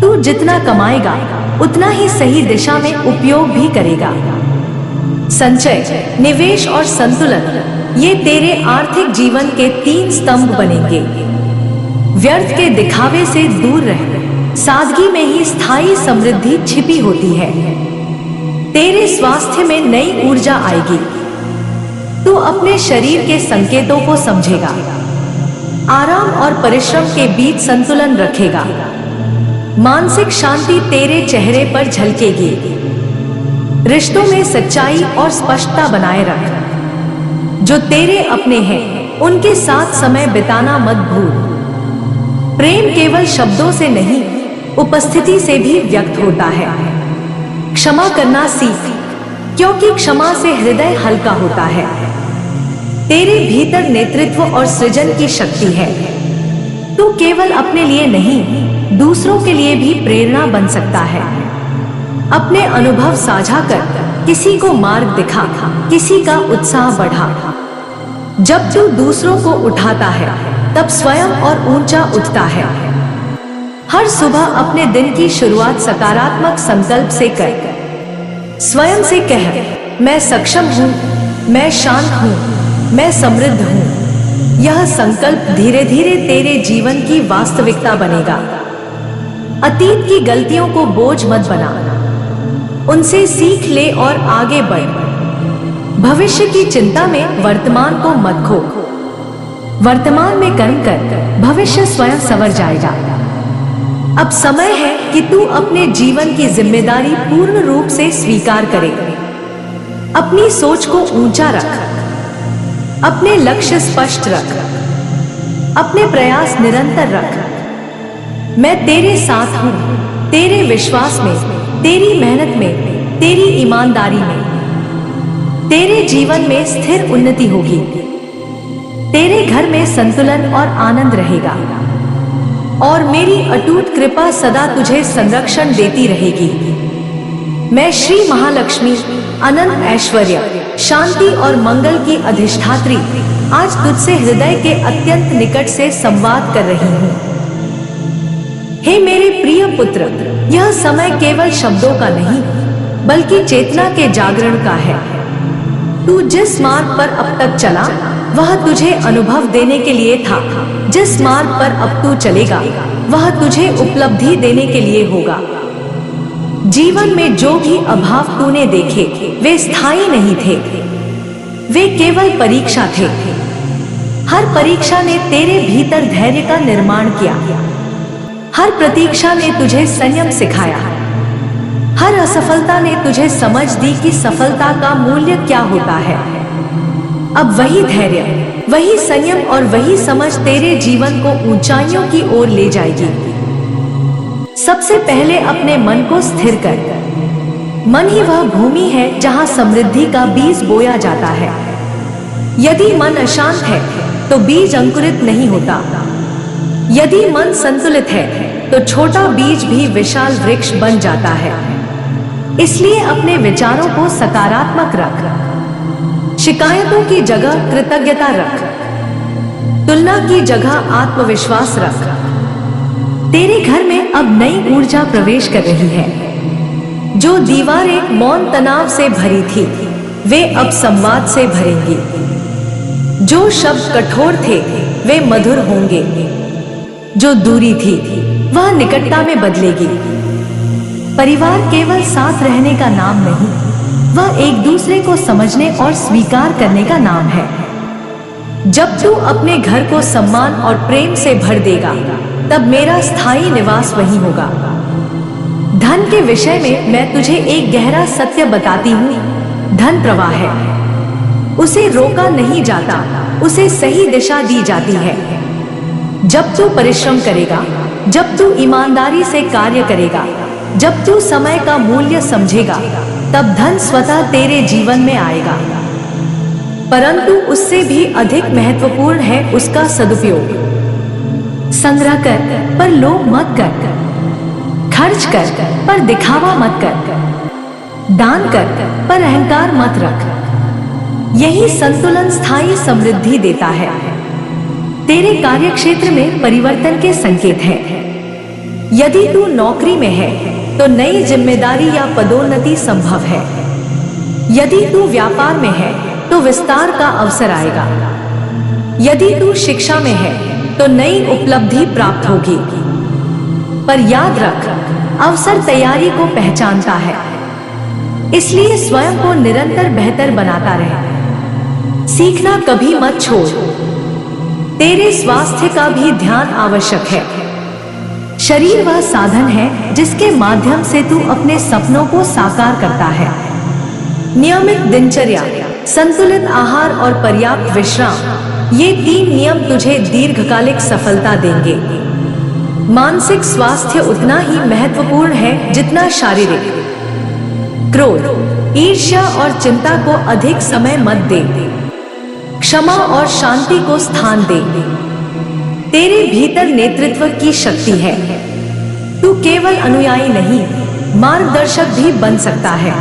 तू जितना कमाएगा उतना ही सही दिशा में उपयोग भी करेगा। संचय, निवेश और संतुलन, ये तेरे आर्थिक जीवन के तीन स्तंभ बनेंगे। व्यर्थ के दिखावे से दूर रह, सादगी में ही स्थायी समृद्धि छिपी होती है। तेरे स्वास्थ्य में नई ऊर्जा आएगी। तू अपने शरीर के संकेतों को समझेगा, आराम और परिश्रम के बीच संतुलन रखेगा। मानसिक शांति तेरे चेहरे पर झलकेगी। रिश्तों में सच्चाई और स्पष्टता बनाए रख। जो तेरे अपने हैं उनके साथ समय बिताना मत भूल। प्रेम केवल शब्दों से नहीं, उपस्थिति से भी व्यक्त होता है। क्षमा करना सीख, क्योंकि क्षमा से हृदय हल्का होता है। तेरे भीतर नेतृत्व और सृजन की शक्ति है। तू केवल अपने लिए नहीं, दूसरों के लिए भी प्रेरणा बन सकता है। अपने अनुभव साझा कर, किसी को मार्ग दिखा, किसी का उत्साह बढ़ा। जब तू दूसरों को उठाता है तब स्वयं और ऊंचा उठता है। हर सुबह अपने दिन की शुरुआत सकारात्मक संकल्प से कर। स्वयं से कह, मैं सक्षम हूँ, मैं शांत हूँ, मैं समृद्ध हूँ। यह संकल्प धीरे धीरे तेरे जीवन की वास्तविकता बनेगा। अतीत की गलतियों को बोझ मत बना, उनसे सीख ले और आगे बढ़। भविष्य की चिंता में वर्तमान को मत खो। वर्तमान में कर्म कर, भविष्य स्वयं संवर जाएगा। अब समय है कि तू अपने जीवन की जिम्मेदारी पूर्ण रूप से स्वीकार करे। अपनी सोच को ऊंचा रख, अपने लक्ष्य स्पष्ट रख, अपने प्रयास निरंतर रख। मैं तेरे साथ हूँ, तेरे विश्वास में, तेरी मेहनत में, तेरी ईमानदारी में। तेरे जीवन में स्थिर उन्नति होगी, तेरे घर में संतुलन और आनंद रहेगा, और मेरी अटूट कृपा सदा तुझे संरक्षण देती रहेगी। मैं श्री महालक्ष्मी, अनंत ऐश्वर्य, शांति और मंगल की अधिष्ठात्री आज तुझसे हृदय के अत्यंत निकट से संवाद कर रही हूँ। हे मेरे प्रिय पुत्र, यह समय केवल शब्दों का नहीं, बल्कि चेतना के जागरण का है। तू जिस मार्ग पर अब तक चला, वह तुझे अनुभव देने के लिए था। जिस मार्ग पर अब तू चलेगा, वह तुझे उपलब्धि देने के लिए होगा। जीवन में जो भी अभाव तूने देखे, वे स्थायी नहीं थे, वे केवल परीक्षा थे। हर परीक्षा ने तेरे भीतर धैर्य का निर्माण किया, हर प्रतीक्षा ने तुझे संयम सिखाया, हर असफलता ने तुझे समझ दी कि सफलता का मूल्य क्या होता है। अब वही धैर्य, वही संयम और वही समझ तेरे जीवन को ऊंचाइयों की ओर ले जाएगी। सबसे पहले अपने मन को स्थिर कर। मन ही वह भूमि है जहां समृद्धि का बीज बोया जाता है। यदि मन अशांत है तो बीज अंकुरित नहीं होता। यदि मन संतुलित है तो छोटा बीज भी विशाल वृक्ष बन जाता है। इसलिए अपने विचारों को सकारात्मक रख, शिकायतों की जगह कृतज्ञता रख, तुलना की जगह आत्मविश्वास रख। तेरे घर में अब नई ऊर्जा प्रवेश कर रही है। जो दीवारें मौन तनाव से भरी थी, वे अब संवाद से भरेंगी। जो शब्द कठोर थे, वे मधुर होंगे। जो दूरी थी, वह निकटता में बदलेगी। परिवार केवल साथ रहने का नाम नहीं, वह एक दूसरे को समझने और स्वीकार करने का नाम है। जब तू अपने घर को सम्मान और प्रेम से भर देगा, तब मेरा स्थायी निवास वहीं होगा। धन के विषय में मैं तुझे एक गहरा सत्य बताती हूँ। धन प्रवाह है, उसे रोका नहीं जाता, उसे सही दिशा दी जाती है। जब तू परिश्रम करेगा, जब तू ईमानदारी से कार्य करेगा, जब तू समय का मूल्य समझेगा, तब धन स्वतः तेरे जीवन में आएगा। परंतु उससे भी अधिक महत्वपूर्ण है उसका सदुपयोग। संग्रह कर, पर लोभ मत कर। खर्च कर, पर दिखावा मत कर। दान कर, पर अहंकार मत रख। यही संतुलन स्थायी समृद्धि देता है। तेरे कार्यक्षेत्र में परिवर्तन के संकेत हैं। यदि तू नौकरी में है तो नई जिम्मेदारी या पदोन्नति संभव है। यदि तू व्यापार में है तो विस्तार का अवसर आएगा। यदि तू शिक्षा में है तो नई उपलब्धि प्राप्त होगी। पर याद रख, अवसर तैयारी को पहचानता है। इसलिए स्वयं को निरंतर बेहतर बनाता रहे। सीखना कभी मत छोड़। तेरे स्वास्थ्य का भी ध्यान आवश्यक है। शरीर वह साधन है जिसके माध्यम से तू अपने सपनों को साकार करता है। नियमित दिनचर्या, संतुलित आहार और पर्याप्त विश्राम, ये 3 नियम तुझे दीर्घकालिक सफलता देंगे। मानसिक स्वास्थ्य उतना ही महत्वपूर्ण है जितना शारीरिक। क्रोध, ईर्ष्या और चिंता को अधिक समय मत दे। क्षमा और शांति को स्थान दे। तेरे भीतर नेतृत्व की शक्ति है। तू केवल अनुयायी नहीं, मार्गदर्शक भी बन सकता है।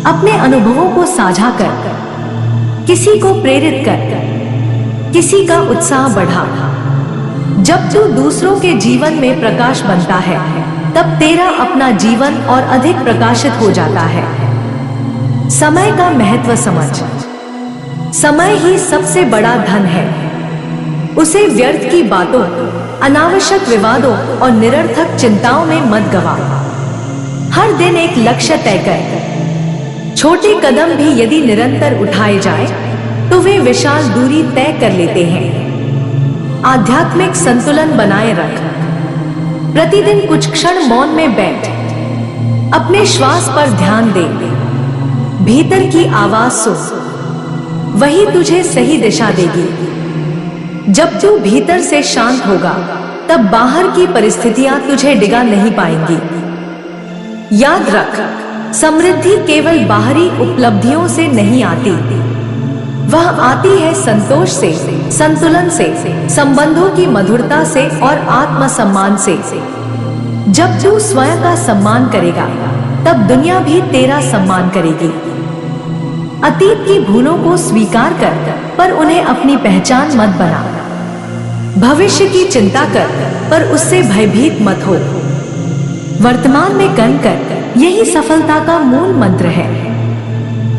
अपने अनुभवों को साझा कर, किसी को प्रेरित कर, किसी का उत्साह बढ़ा। जब तू दूसरों के जीवन में प्रकाश बनता है, तब तेरा अपना जीवन और अधिक प्रकाशित हो जाता है। समय का महत्व समझ। समय ही सबसे बड़ा धन है। उसे व्यर्थ की बातों, अनावश्यक विवादों और निरर्थक चिंताओं में मत गवा। हर दिन एक लक्ष्य तय कर। छोटे कदम भी यदि निरंतर उठाए जाए तो वे विशाल दूरी तय कर लेते हैं। आध्यात्मिक संतुलन बनाए रख। प्रतिदिन कुछ क्षण मौन में बैठ, अपने श्वास पर ध्यान दे, भीतर की आवाज सुन, वही तुझे सही दिशा देगी। जब तू भीतर से शांत होगा, तब बाहर की परिस्थितियां तुझे डिगा नहीं पाएंगी। याद रख, समृद्धि केवल बाहरी उपलब्धियों से नहीं आती, वह आती है संतोष से, संतुलन से, संबंधों की मधुरता से और आत्मसम्मान से। जब तू स्वयं का सम्मान करेगा, तब दुनिया भी तेरा सम्मान करेगी। अतीत की भूलों को स्वीकार कर, पर उन्हें अपनी पहचान मत बना। भविष्य की चिंता कर, पर उससे भयभीत मत हो। वर्तमान में कर्म कर, यही सफलता का मूल मंत्र है।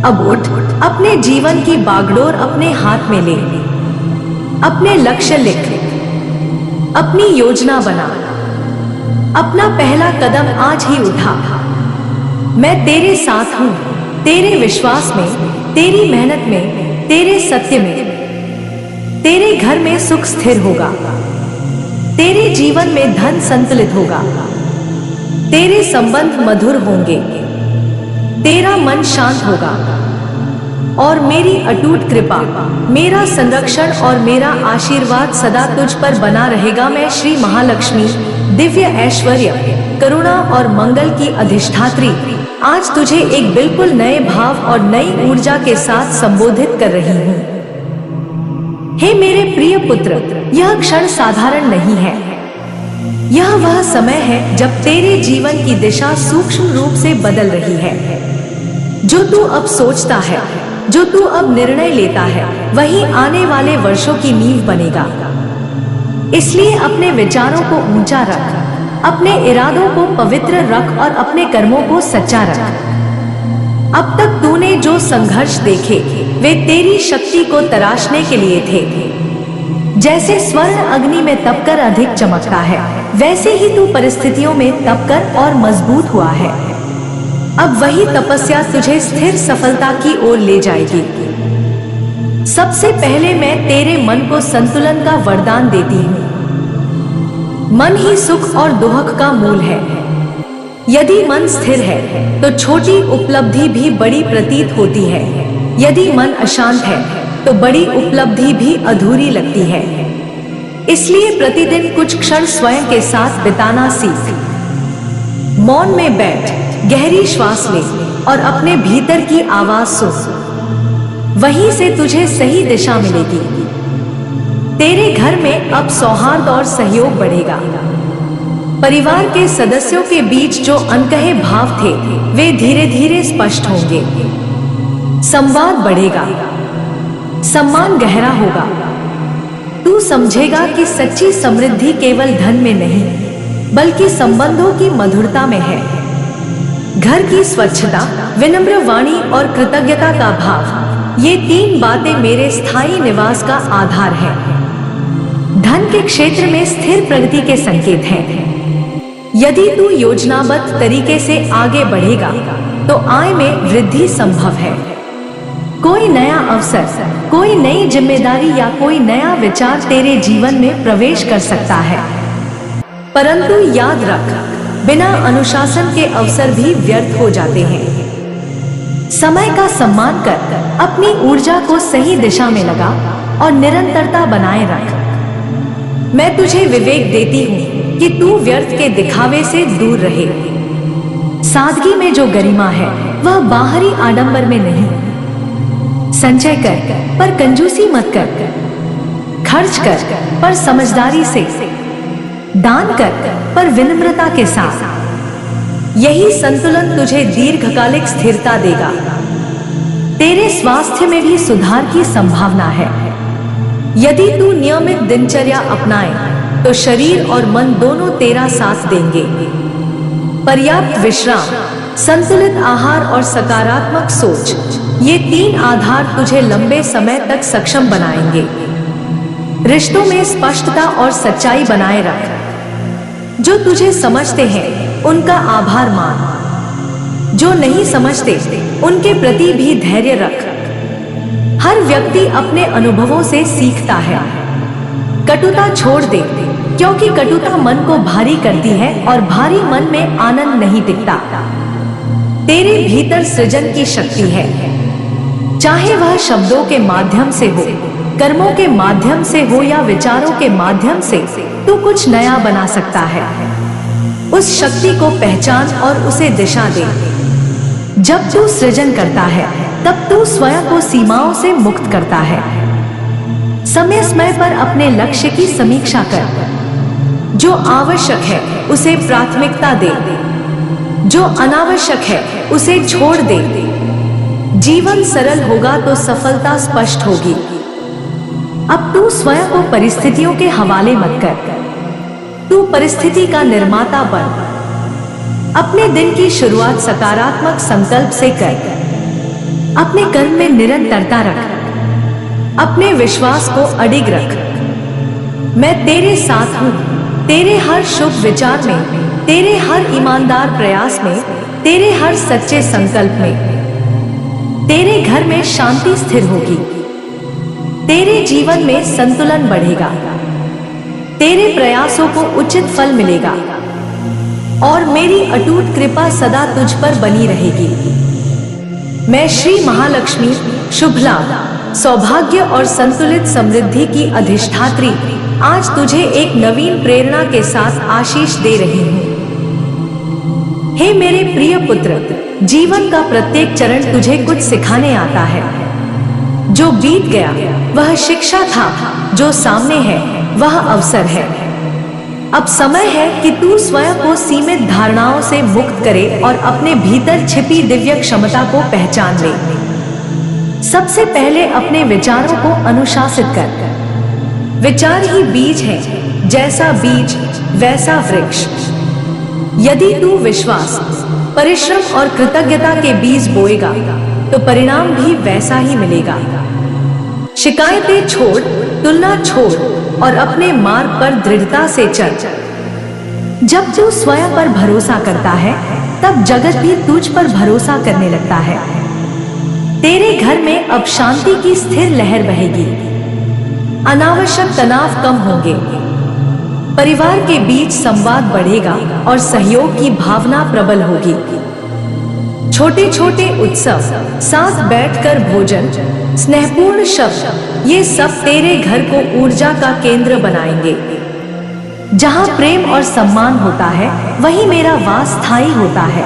अब उठ, अपने जीवन की बागडोर अपने हाथ में ले, अपने लक्ष्य लिख, अपनी योजना बना, अपना पहला कदम आज ही उठा। मैं तेरे साथ हूं, तेरे विश्वास में, तेरी मेहनत में, तेरे सत्य में। तेरे घर में सुख स्थिर होगा, तेरे जीवन में धन संतुलित होगा, तेरे संबंध मधुर होंगे, तेरा मन शांत होगा और मेरी अटूट कृपा, मेरा संरक्षण और मेरा आशीर्वाद सदा तुझ पर बना रहेगा। मैं श्री महालक्ष्मी, दिव्य ऐश्वर्य, करुणा और मंगल की अधिष्ठात्री, आज तुझे एक बिल्कुल नए भाव और नई ऊर्जा के साथ संबोधित कर रही हूँ। हे मेरे प्रिय पुत्र, यह क्षण साधारण नहीं है। यह वह समय है जब तेरे जीवन की दिशा सूक्ष्म रूप से बदल रही है। जो तू अब सोचता है, जो तू अब निर्णय लेता है, वही आने वाले वर्षों की नींव बनेगा। इसलिए अपने विचारों को ऊंचा रख, अपने इरादों को पवित्र रख और अपने कर्मों को सच्चा रख। अब तक तूने जो संघर्ष देखे, वे तेरी शक्ति को तराशने के लिए थे। जैसे स्वर्ण अग्नि में तपकर अधिक चमकता है, वैसे ही तू परिस्थितियों में तपकर और मजबूत हुआ है। अब वही तपस्या तुझे स्थिर सफलता की ओर ले जाएगी। सबसे पहले मैं तेरे मन को संतुलन का वरदान देती हूँ। मन ही सुख और दुख का मूल है। यदि मन स्थिर है, तो छोटी उपलब्धि भी बड़ी प्रतीत होती है। यदि मन अशांत है, तो बड़ी उपलब्धि भी अधूरी लगती है। इसलिए प्रतिदिन कुछ क्षण स्वयं के साथ बिताना सीख। मौन में बैठ, गहरी श्वास ले और अपने भीतर की आवाज सुन। वहीं से तुझे सही दिशा मिलेगी। तेरे घर में अब सौहार्द और सहयोग बढ़ेगा। परिवार के सदस्यों के बीच जो अनकहे भाव थे, वे धीरे धीरे स्पष्ट होंगे। संवाद बढ़ेगा, सम्मान गहरा होगा। तू समझेगा कि सच्ची समृद्धि केवल धन में नहीं, बल्कि संबंधों की मधुरता में है। घर की स्वच्छता, विनम्र वाणी और कृतज्ञता का भाव, ये तीन बातें मेरे स्थायी निवास का आधार है। धन के क्षेत्र में स्थिर प्रगति के संकेत हैं। यदि तू योजनाबद्ध तरीके से आगे बढ़ेगा, तो आय में वृद्धि संभव है। कोई नया अवसर, कोई नई जिम्मेदारी या कोई नया विचार तेरे जीवन में प्रवेश कर सकता है। परंतु याद रख, बिना अनुशासन के अवसर भी व्यर्थ हो जाते हैं। समय का सम्मान कर, अपनी ऊर्जा को सही दिशा में लगा और निरंतरता बनाए रख। मैं तुझे विवेक देती हूँ कि तू व्यर्थ के दिखावे से दूर रहे। सादगी में जो गरिमा है, वह बाहरी आडंबर में नहीं। संचय कर, पर कंजूसी मत कर। खर्च कर, पर समझदारी से। दान कर, पर विनम्रता के साथ। यही संतुलन तुझे दीर्घकालिक स्थिरता देगा। तेरे स्वास्थ्य में भी सुधार की संभावना है। यदि तू नियमित दिनचर्या अपनाए, तो शरीर और मन दोनों तेरा साथ देंगे। पर्याप्त विश्राम, संतुलित आहार और सकारात्मक सोच, ये तीन आधार तुझे लंबे समय तक सक्षम बनाएंगे। रिश्तों में स्पष्टता और सच्चाई बनाए रख। जो तुझे समझते हैं, उनका आभार मान। जो नहीं समझते, उनके प्रति भी धैर्य रख। हर व्यक्ति अपने अनुभवों से सीखता है। कटुता छोड़ दे, क्योंकि कटुता मन को भारी करती है और भारी मन में आनंद नहीं टिकता। तेरे भीतर सृजन की शक्ति है, चाहे वह शब्दों के माध्यम से हो, कर्मों के माध्यम से हो या विचारों के माध्यम से तू कुछ नया बना सकता है। उस शक्ति को पहचान और उसे दिशा दे। जब तू सृजन करता है तब तू स्वयं को सीमाओं से मुक्त करता है। समय समय पर अपने लक्ष्य की समीक्षा कर। जो आवश्यक है उसे प्राथमिकता दे, जो अनावश्यक है उसे छोड़ दे। जीवन सरल होगा तो सफलता स्पष्ट होगी। अब तू स्वयं को परिस्थितियों के हवाले मत कर। तू परिस्थिति का निर्माता बन। अपने दिन की शुरुआत सकारात्मक संकल्प से कर। अपने कर्म में निरंतरता रख। अपने विश्वास को अडिग रख। मैं तेरे साथ हूँ। तेरे हर शुभ विचार में, तेरे हर ईमानदार प्रयास में, तेरे हर सच्चे संकल्प में। तेरे घर में शांति स्थिर होगी। तेरे जीवन में संतुलन बढ़ेगा। तेरे प्रयासों को उचित फल मिलेगा और मेरी अटूट कृपा सदा तुझ पर बनी रहेगी। मैं श्री महालक्ष्मी शुभ लाभ, सौभाग्य और संतुलित समृद्धि की अधिष्ठात्री आज तुझे एक नवीन प्रेरणा के साथ आशीष दे रही हूँ। हे मेरे प्रिय पुत्र, जीवन का प्रत्येक चरण तुझे कुछ सिखाने आता है। जो बीत गया वह शिक्षा था, जो सामने है वह अवसर है। अब समय है कि तू स्वयं को सीमित धारणाओं से मुक्त करे और अपने भीतर छिपी दिव्य क्षमता को पहचान ले। सबसे पहले अपने विचारों को अनुशासित कर। विचार ही बीज है, जैसा बीज वैसा वृक्ष। यदि तू विश्वास, परिश्रम और कृतज्ञता के बीज बोएगा तो परिणाम भी वैसा ही मिलेगा। शिकायतें छोड़, तुलना छोड़ और अपने मार्ग पर दृढ़ता से चल। जब तू स्वयं पर भरोसा करता है तब जगत भी तुझ पर भरोसा करने लगता है। तेरे घर में अब शांति की स्थिर लहर बहेगी। अनावश्यक तनाव कम होंगे। परिवार के बीच संवाद बढ़ेगा और सहयोग की भावना प्रबल होगी। छोटे छोटे उत्सव, साथ बैठकर भोजन, स्नेहपूर्ण शब्द, ये सब तेरे घर को ऊर्जा का केंद्र बनाएंगे। जहाँ प्रेम और सम्मान होता है वहीं मेरा वास स्थायी होता है।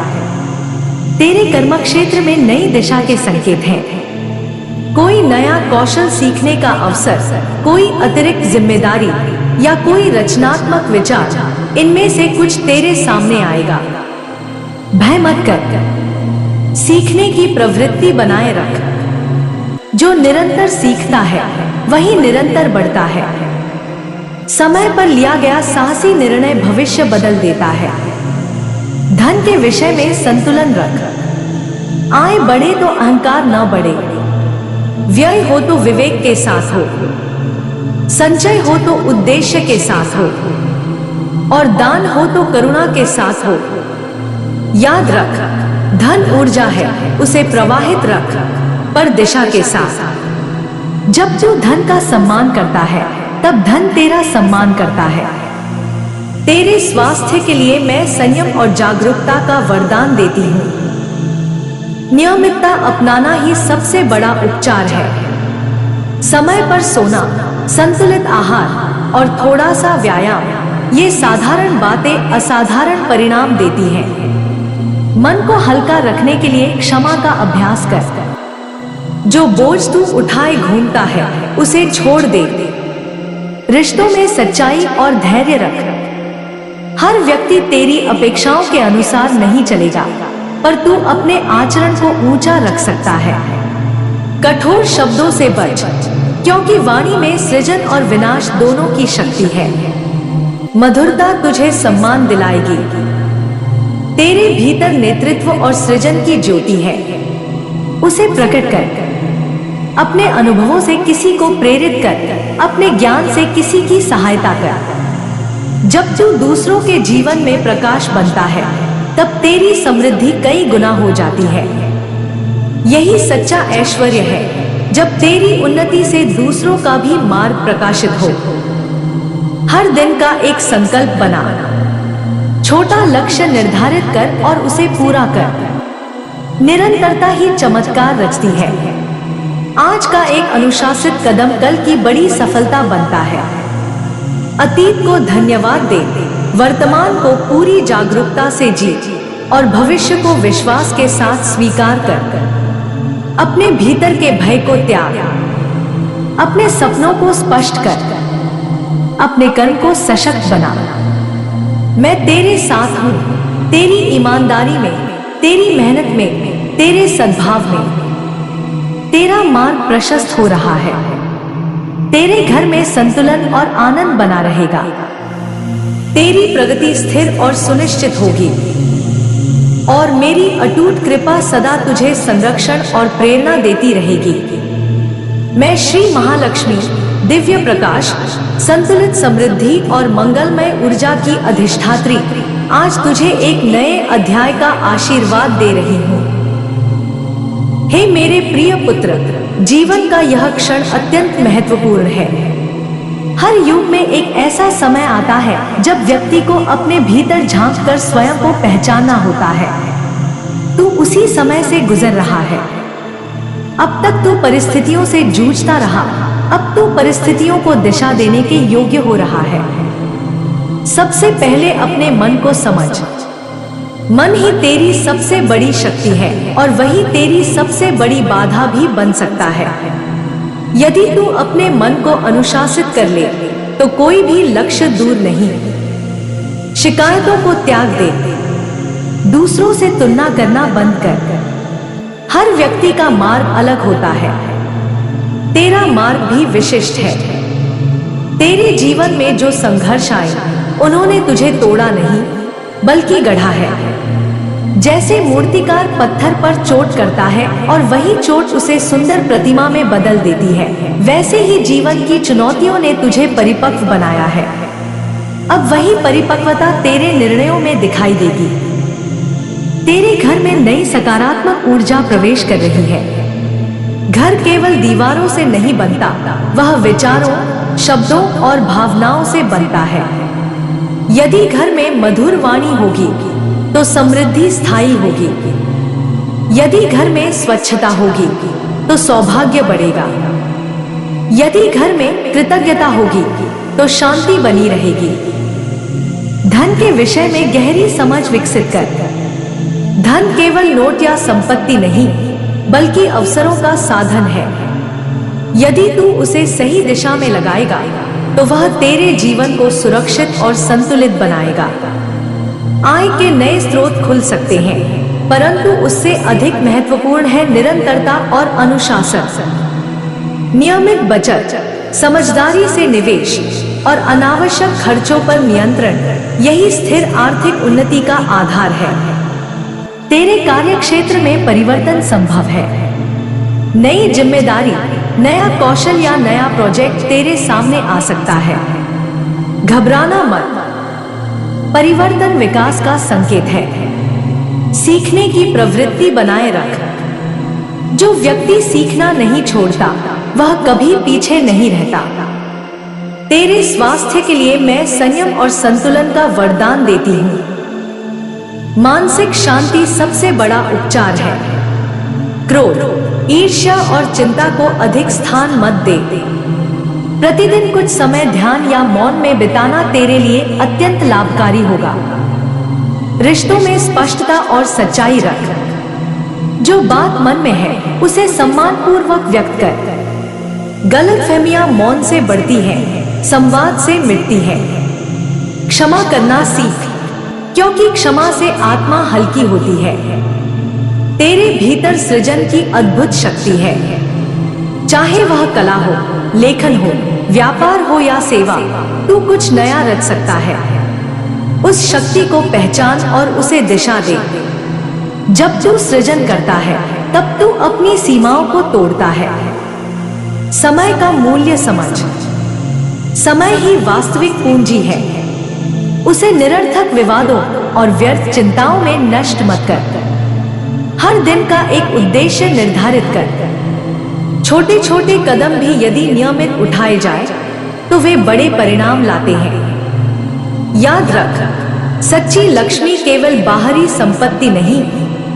तेरे कर्म क्षेत्र में नई दिशा के संकेत हैं। कोई नया कौशल सीखने का अवसर, कोई अतिरिक्त जिम्मेदारी या कोई रचनात्मक विचार, इनमें से कुछ तेरे सामने आएगा। भय मत कर। सीखने की प्रवृत्ति बनाए रख। जो निरंतर सीखता है वही निरंतर बढ़ता है। समय पर लिया गया साहसी निर्णय भविष्य बदल देता है। धन के विषय में संतुलन रख। आय बढ़े तो अहंकार न बढ़े। व्यय हो तो विवेक के साथ हो। संचय हो तो उद्देश्य के साथ हो और दान हो तो करुणा के साथ हो। याद रख, धन ऊर्जा है, उसे प्रवाहित रख, पर दिशा के साथ। जब तू धन का सम्मान करता है तब धन तेरा सम्मान करता है। तेरे स्वास्थ्य के लिए मैं संयम और जागरूकता का वरदान देती हूँ। नियमितता अपनाना ही सबसे बड़ा उपचार है। समय पर सोना, संतुलित आहार और थोड़ा सा व्यायाम, ये साधारण बातें असाधारण परिणाम देती हैं। मन को हल्का रखने के लिए क्षमा का अभ्यास कर। जो बोझ तू उठाए घूमता है उसे छोड़ दे। रिश्तों में सच्चाई और धैर्य रख। हर व्यक्ति तेरी अपेक्षाओं के अनुसार नहीं चलेगा, पर तू अपने आचरण को ऊंचा रख सकता है। कठोर शब्दों से बच, क्योंकि वाणी में सृजन और विनाश दोनों की शक्ति है। मधुरता तुझे सम्मान दिलाएगी। तेरे भीतर नेतृत्व और सृजन की ज्योति है, उसे प्रकट कर। अपने अनुभवों से किसी को प्रेरित कर, अपने ज्ञान से किसी की सहायता कर। जब तू दूसरों के जीवन में प्रकाश बनता है तब तेरी समृद्धि कई गुना हो जाती है। यही सच्चा ऐश्वर्य है, जब तेरी उन्नति से दूसरों का भी मार्ग प्रकाशित हो। हर दिन का एक संकल्प बना। छोटा लक्ष्य निर्धारित कर और उसे पूरा कर। निरंतरता ही चमत्कार रचती है। आज का एक अनुशासित कदम कल की बड़ी सफलता बनता है। अतीत को धन्यवाद दे, वर्तमान को पूरी जागरूकता से जी और भविष्य को विश्वास के साथ स्वीकार कर। अपने भीतर के भय को त्याग, अपने सपनों को स्पष्ट कर, अपने कर्म को सशक्त बना। मैं तेरे साथ हूँ, तेरी ईमानदारी में, तेरी मेहनत में, तेरे सद्भाव में। तेरा मार्ग प्रशस्त हो रहा है, तेरे घर में संतुलन और आनंद बना रहेगा। तेरी प्रगति स्थिर और सुनिश्चित होगी और मेरी अटूट कृपा सदा तुझे संरक्षण और प्रेरणा देती रहेगी। मैं श्री महालक्ष्मी दिव्य प्रकाश, संतुलित समृद्धि और मंगलमय ऊर्जा की अधिष्ठात्री आज तुझे एक नए अध्याय का आशीर्वाद दे रही हूँ। हे मेरे प्रिय पुत्र, जीवन का यह क्षण अत्यंत महत्वपूर्ण है। हर युग में एक ऐसा समय आता है जब व्यक्ति को अपने भीतर झांककर स्वयं को पहचानना होता है। तू उसी समय से गुजर रहा है। अब तक तू परिस्थितियों से जूझता रहा, अब तू परिस्थितियों को दिशा देने के योग्य हो रहा है। सबसे पहले अपने मन को समझ। मन ही तेरी सबसे बड़ी शक्ति है और वही तेरी सबसे बड़ी बाधा भी बन सकता है। यदि तू अपने मन को अनुशासित कर ले तो कोई भी लक्ष्य दूर नहीं। शिकायतों को त्याग दे, दूसरों से तुलना करना बंद कर। हर व्यक्ति का मार्ग अलग होता है, तेरा मार्ग भी विशिष्ट है। तेरे जीवन में जो संघर्ष आए उन्होंने तुझे तोड़ा नहीं बल्कि गढ़ा है। जैसे मूर्तिकार पत्थर पर चोट करता है और वही चोट उसे सुंदर प्रतिमा में बदल देती है, वैसे ही जीवन की चुनौतियों ने तुझे परिपक्व बनाया है। अब वही परिपक्वता तेरे निर्णयों में दिखाई देगी। तेरे घर में नई सकारात्मक ऊर्जा प्रवेश कर रही है। घर केवल दीवारों से नहीं बनता, वह विचारों, शब्दों और भावनाओं से बनता है। यदि घर में मधुर वाणी होगी तो समृद्धि स्थायी होगी। यदि घर में स्वच्छता होगी तो सौभाग्य बढ़ेगा। यदि घर में कृतज्ञता होगी तो शांति बनी रहेगी। धन के विषय में गहरी समझ विकसित कर। धन केवल नोट या संपत्ति नहीं बल्कि अवसरों का साधन है। यदि तू उसे सही दिशा में लगाएगा तो वह तेरे जीवन को सुरक्षित और संतुलित बनाएगा। आय के नए स्रोत खुल सकते हैं, परंतु उससे अधिक महत्वपूर्ण है निरंतरता और अनुशासन। नियमित बचत, समझदारी से निवेश और अनावश्यक खर्चों पर नियंत्रण, यही स्थिर आर्थिक उन्नति का आधार है। तेरे कार्यक्षेत्र में परिवर्तन संभव है। नई जिम्मेदारी, नया कौशल या नया प्रोजेक्ट तेरे सामने आ सकता है। घबराना मत, परिवर्तन विकास का संकेत है। सीखने की प्रवृत्ति बनाए रख। जो व्यक्ति सीखना नहीं छोड़ता वह कभी पीछे नहीं रहता। तेरे स्वास्थ्य के लिए मैं संयम और संतुलन का वरदान देती हूँ। मानसिक शांति सबसे बड़ा उपचार है। क्रोध, ईर्ष्या और चिंता को अधिक स्थान मत दे। प्रतिदिन कुछ समय ध्यान या मौन में बिताना तेरे लिए अत्यंत लाभकारी होगा। रिश्तों में स्पष्टता और सच्चाई रख। जो बात मन में है उसे सम्मानपूर्वक व्यक्त कर। गलतफहमियां मौन से बढ़ती हैं, संवाद से मिटती है। क्षमा करना सीख, क्योंकि क्षमा से आत्मा हल्की होती है। तेरे भीतर सृजन की अद्भुत शक्ति है। चाहे वह कला हो, लेखन हो, व्यापार हो या सेवा, तू कुछ नया रच सकता है। उस शक्ति को पहचान और उसे दिशा दे। जब तू सृजन करता है तब तू अपनी सीमाओं को तोड़ता है। समय का मूल्य समझ। समय ही वास्तविक पूंजी है। उसे निरर्थक विवादों और व्यर्थ चिंताओं में नष्ट मत कर। हर दिन का एक उद्देश्य निर्धारित कर। छोटे छोटे कदम भी यदि नियमित उठाए जाए तो वे बड़े परिणाम लाते हैं। याद रख, सच्ची लक्ष्मी केवल बाहरी संपत्ति नहीं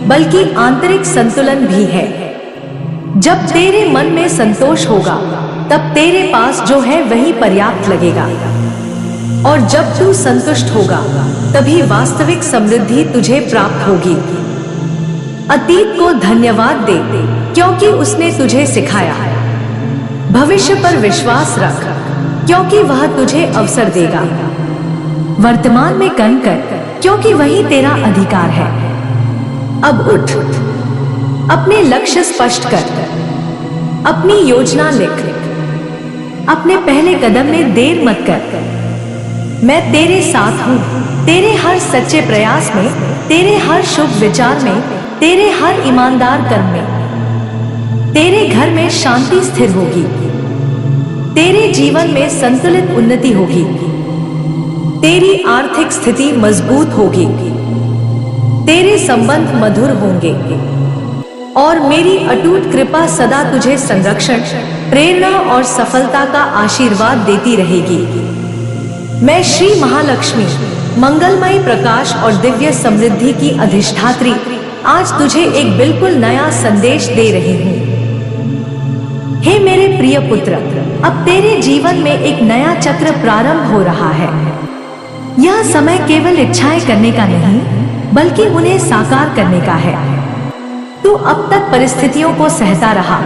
बल्कि आंतरिक संतुलन भी है। जब तेरे मन में संतोष होगा तब तेरे पास जो है वही पर्याप्त लगेगा, और जब तू संतुष्ट होगा तभी वास्तविक समृद्धि तुझे प्राप्त होगी। अतीत को धन्यवाद दे क्योंकि उसने तुझे सिखाया। भविष्य पर विश्वास रख क्योंकि वह तुझे अवसर देगा। वर्तमान में कर्म कर क्योंकि वही तेरा अधिकार है। अब उठ, अपने लक्ष्य स्पष्ट कर, अपनी योजना लिख, अपने पहले कदम में देर मत कर। मैं तेरे साथ हूँ, तेरे हर सच्चे प्रयास में, तेरे हर शुभ विचार में, तेरे हर ईमानदार कर्म में। तेरे घर में शांति स्थिर होगी, तेरे जीवन में संतुलित उन्नति होगी, तेरी आर्थिक स्थिति मजबूत होगी, तेरे संबंध मधुर होंगे और मेरी अटूट कृपा सदा तुझे संरक्षण, प्रेरणा और सफलता का आशीर्वाद देती रहेगी। मैं श्री महालक्ष्मी, मंगलमय प्रकाश और दिव्य समृद्धि की अधिष्ठात्री आज तुझे एक बिल्कुल नया संदेश दे रही हूँ। हे मेरे प्रिय पुत्र, अब तेरे जीवन में एक नया चक्र प्रारंभ हो रहा है। यह समय केवल इच्छाएं करने का नहीं, बल्कि उन्हें साकार करने का है। तू अब तक परिस्थितियों को सहता रहा,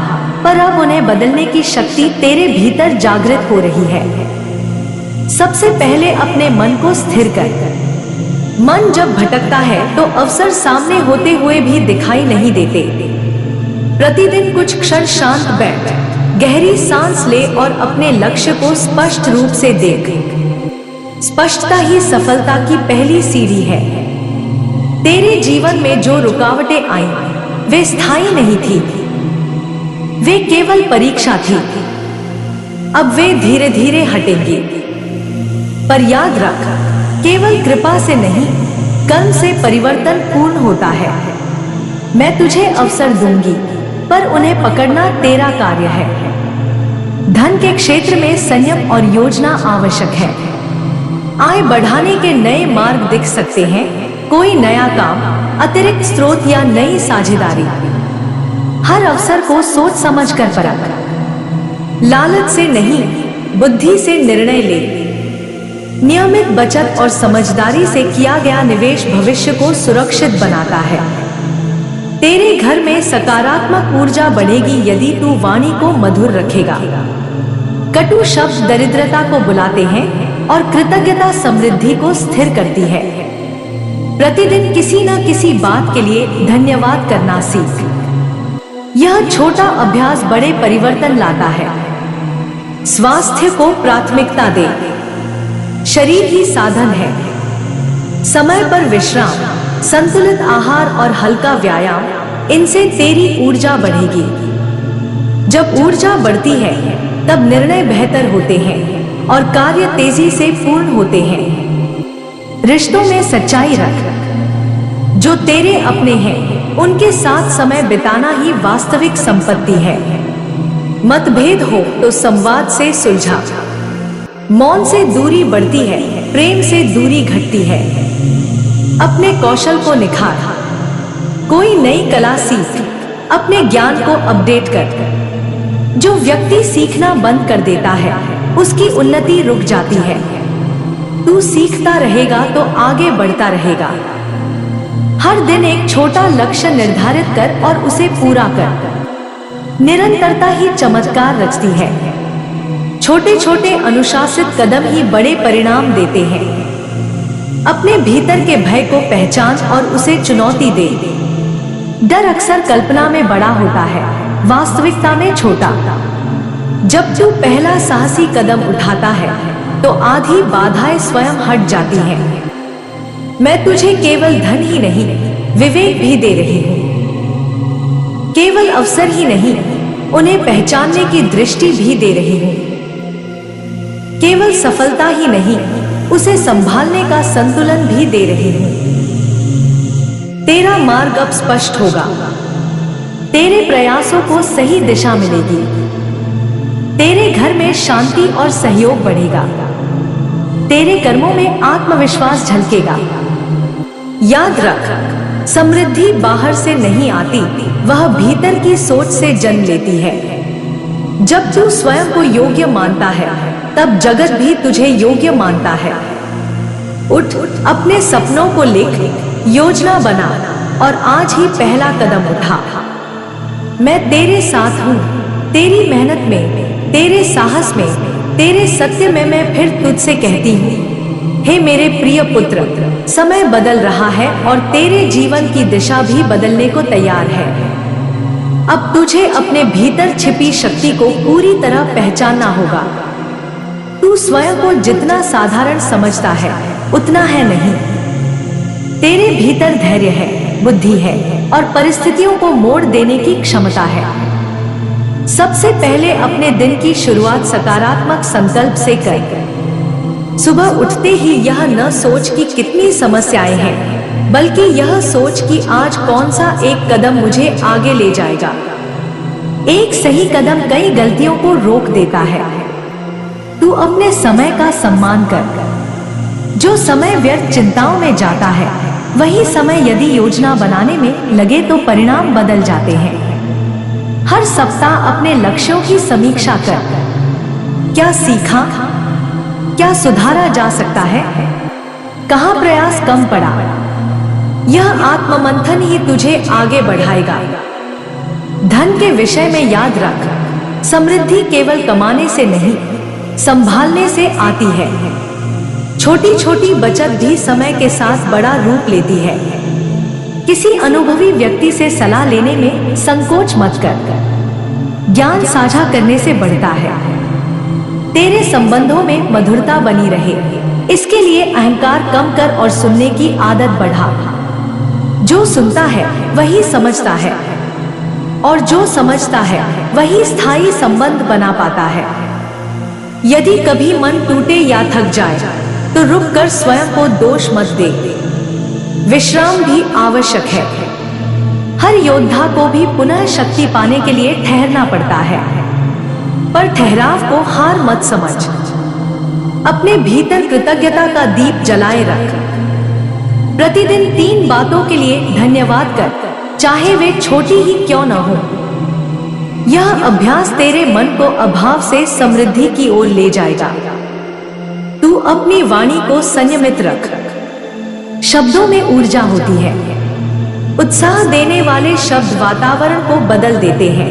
पर अब उन्हें बदलने की शक्ति तेरे भीतर जागृत हो रही है। सबसे पहले अपने मन को स्थिर कर। मन जब भटकता है तो अवसर सामने होते हुए भी दिखाई नहीं देते। प्रतिदिन कुछ क्षण शांत बैठ, गहरी सांस ले और अपने लक्ष्य को स्पष्ट रूप से देख। स्पष्टता ही सफलता की पहली सीढ़ी है। तेरे जीवन में जो रुकावटें आई वे स्थायी नहीं थी, वे केवल परीक्षा थी। अब वे धीरे धीरे हटेंगी। पर याद रख, केवल कृपा से नहीं, कर्म से परिवर्तन पूर्ण होता है। मैं तुझे अवसर दूंगी, पर उन्हें पकड़ना तेरा कार्य है। धन के क्षेत्र में संयम और योजना आवश्यक है। आय बढ़ाने के नए मार्ग दिख सकते हैं, कोई नया काम, अतिरिक्त स्रोत या नई साझेदारी। हर अवसर को सोच समझ कर परख। लालच से नहीं, बुद्धि से निर्णय ले। नियमित बचत और समझदारी से किया गया निवेश भविष्य को सुरक्षित बनाता है। तेरे घर में सकारात्मक ऊर्जा बढ़ेगी यदि तू वाणी को मधुर रखेगा। कटु शब्द दरिद्रता को बुलाते हैं और कृतज्ञता समृद्धि को स्थिर करती है। प्रतिदिन किसी न किसी बात के लिए धन्यवाद करना सीख। यह छोटा अभ्यास बड़े परिवर्तन लाता है। स्वास्थ्य को प्राथमिकता दे। शरीर ही साधन है। समय पर विश्राम, संतुलित आहार और हल्का व्यायाम, इनसे तेरी ऊर्जा बढ़ेगी। जब ऊर्जा बढ़ती है तब निर्णय बेहतर होते हैं और कार्य तेजी से पूर्ण होते हैं। रिश्तों में सच्चाई रख। जो तेरे अपने हैं उनके साथ समय बिताना ही वास्तविक संपत्ति है। मतभेद हो तो संवाद से सुलझा। मौन से दूरी बढ़ती है, प्रेम से दूरी घटती है। अपने कौशल को निखार। कोई नई कला सीख, अपने ज्ञान को अपडेट कर। जो व्यक्ति सीखना बंद कर देता है उसकी उन्नति रुक जाती है। तू सीखता रहेगा तो आगे बढ़ता रहेगा। हर दिन एक छोटा लक्ष्य निर्धारित कर और उसे पूरा कर। निरंतरता ही चमत्कार रचती है। छोटे छोटे अनुशासित कदम ही बड़े परिणाम देते हैं। अपने भीतर के भय को पहचान और उसे चुनौती दे। डर अक्सर कल्पना में बड़ा होता है, वास्तविकता में छोटा। जब तू पहला साहसी कदम उठाता है तो आधी बाधाएं स्वयं हट जाती हैं। मैं तुझे केवल धन ही नहीं, विवेक भी दे रही हूँ। केवल अवसर ही नहीं, उन्हें पहचानने की दृष्टि भी दे रही हूँ। केवल सफलता ही नहीं, उसे संभालने का संतुलन भी दे रही हूँ। तेरा मार्ग अब स्पष्ट होगा। तेरे प्रयासों को सही दिशा मिलेगी। तेरे घर में शांति और सहयोग बढ़ेगा। तेरे कर्मों में आत्मविश्वास झलकेगा। याद रख, समृद्धि बाहर से नहीं आती, वह भीतर की सोच से जन्म लेती है। जब तू स्वयं को योग्य मानता है, तब जगत भी तुझे योग्य मानता है। उठ, अपने सपनों को लिख, योजना बना और आज ही पहला कदम उठा। मैं तेरे साथ हूँ, तेरी मेहनत में, तेरे साहस में, तेरे सत्य में। मैं फिर तुझसे कहती हूँ, हे मेरे प्रिय पुत्र, समय बदल रहा है और तेरे जीवन की दिशा भी बदलने को तैयार है। अब तुझे अपने भीतर छिपी शक्ति को पूरी तरह पहचानना होगा। तू स्वयं को जितना साधारण समझता है, उतना है नहीं। तेरे भीतर धैर्य है, बुद्धि है और परिस्थितियों को मोड़ देने की क्षमता है। सबसे पहले अपने दिन की शुरुआत सकारात्मक संकल्प से कर। सुबह उठते ही यह न सोच कि कितनी समस्याएं हैं, बल्कि यह सोच कि आज कौन सा एक कदम मुझे आगे ले जाएगा। एक सही कदम कई गलतियों को रोक देता है। तू अपने समय का सम्मान कर। जो समय व्यर्थ चिंताओं में जाता है, वही समय यदि योजना बनाने में लगे तो परिणाम बदल जाते हैं। हर सप्ताह अपने लक्ष्यों की समीक्षा कर। क्या सीखा, क्या सुधारा जा सकता है, कहाँ प्रयास कम पड़ा। यह आत्ममंथन ही तुझे आगे बढ़ाएगा। धन के विषय में याद रख, समृद्धि केवल कमाने से नहीं, संभालने से आती है। छोटी छोटी बचत भी समय के साथ बड़ा रूप लेती है। किसी अनुभवी व्यक्ति से सलाह लेने में संकोच मत कर। ज्ञान साझा करने से बढ़ता है। तेरे संबंधों में मधुरता बनी रहे, इसके लिए अहंकार कम कर और सुनने की आदत बढ़ा। जो सुनता है वही समझता है, और जो समझता है वही स्थायी संबंध बना पाता है। यदि कभी मन टूटे या थक जाए, तो रुक कर स्वयं को दोष मत दे। विश्राम भी आवश्यक है। हर योद्धा को भी पुनः शक्ति पाने के लिए ठहरना पड़ता है, पर ठहराव को हार मत समझ। अपने भीतर कृतज्ञता का दीप जलाए रख। प्रतिदिन 3 बातों के लिए धन्यवाद कर, चाहे वे छोटी ही क्यों न हो। यह अभ्यास तेरे मन को अभाव से समृद्धि की ओर ले जाएगा। तू अपनी वाणी को संयमित रख। शब्दों में ऊर्जा होती है। उत्साह देने वाले शब्द वातावरण को बदल देते हैं।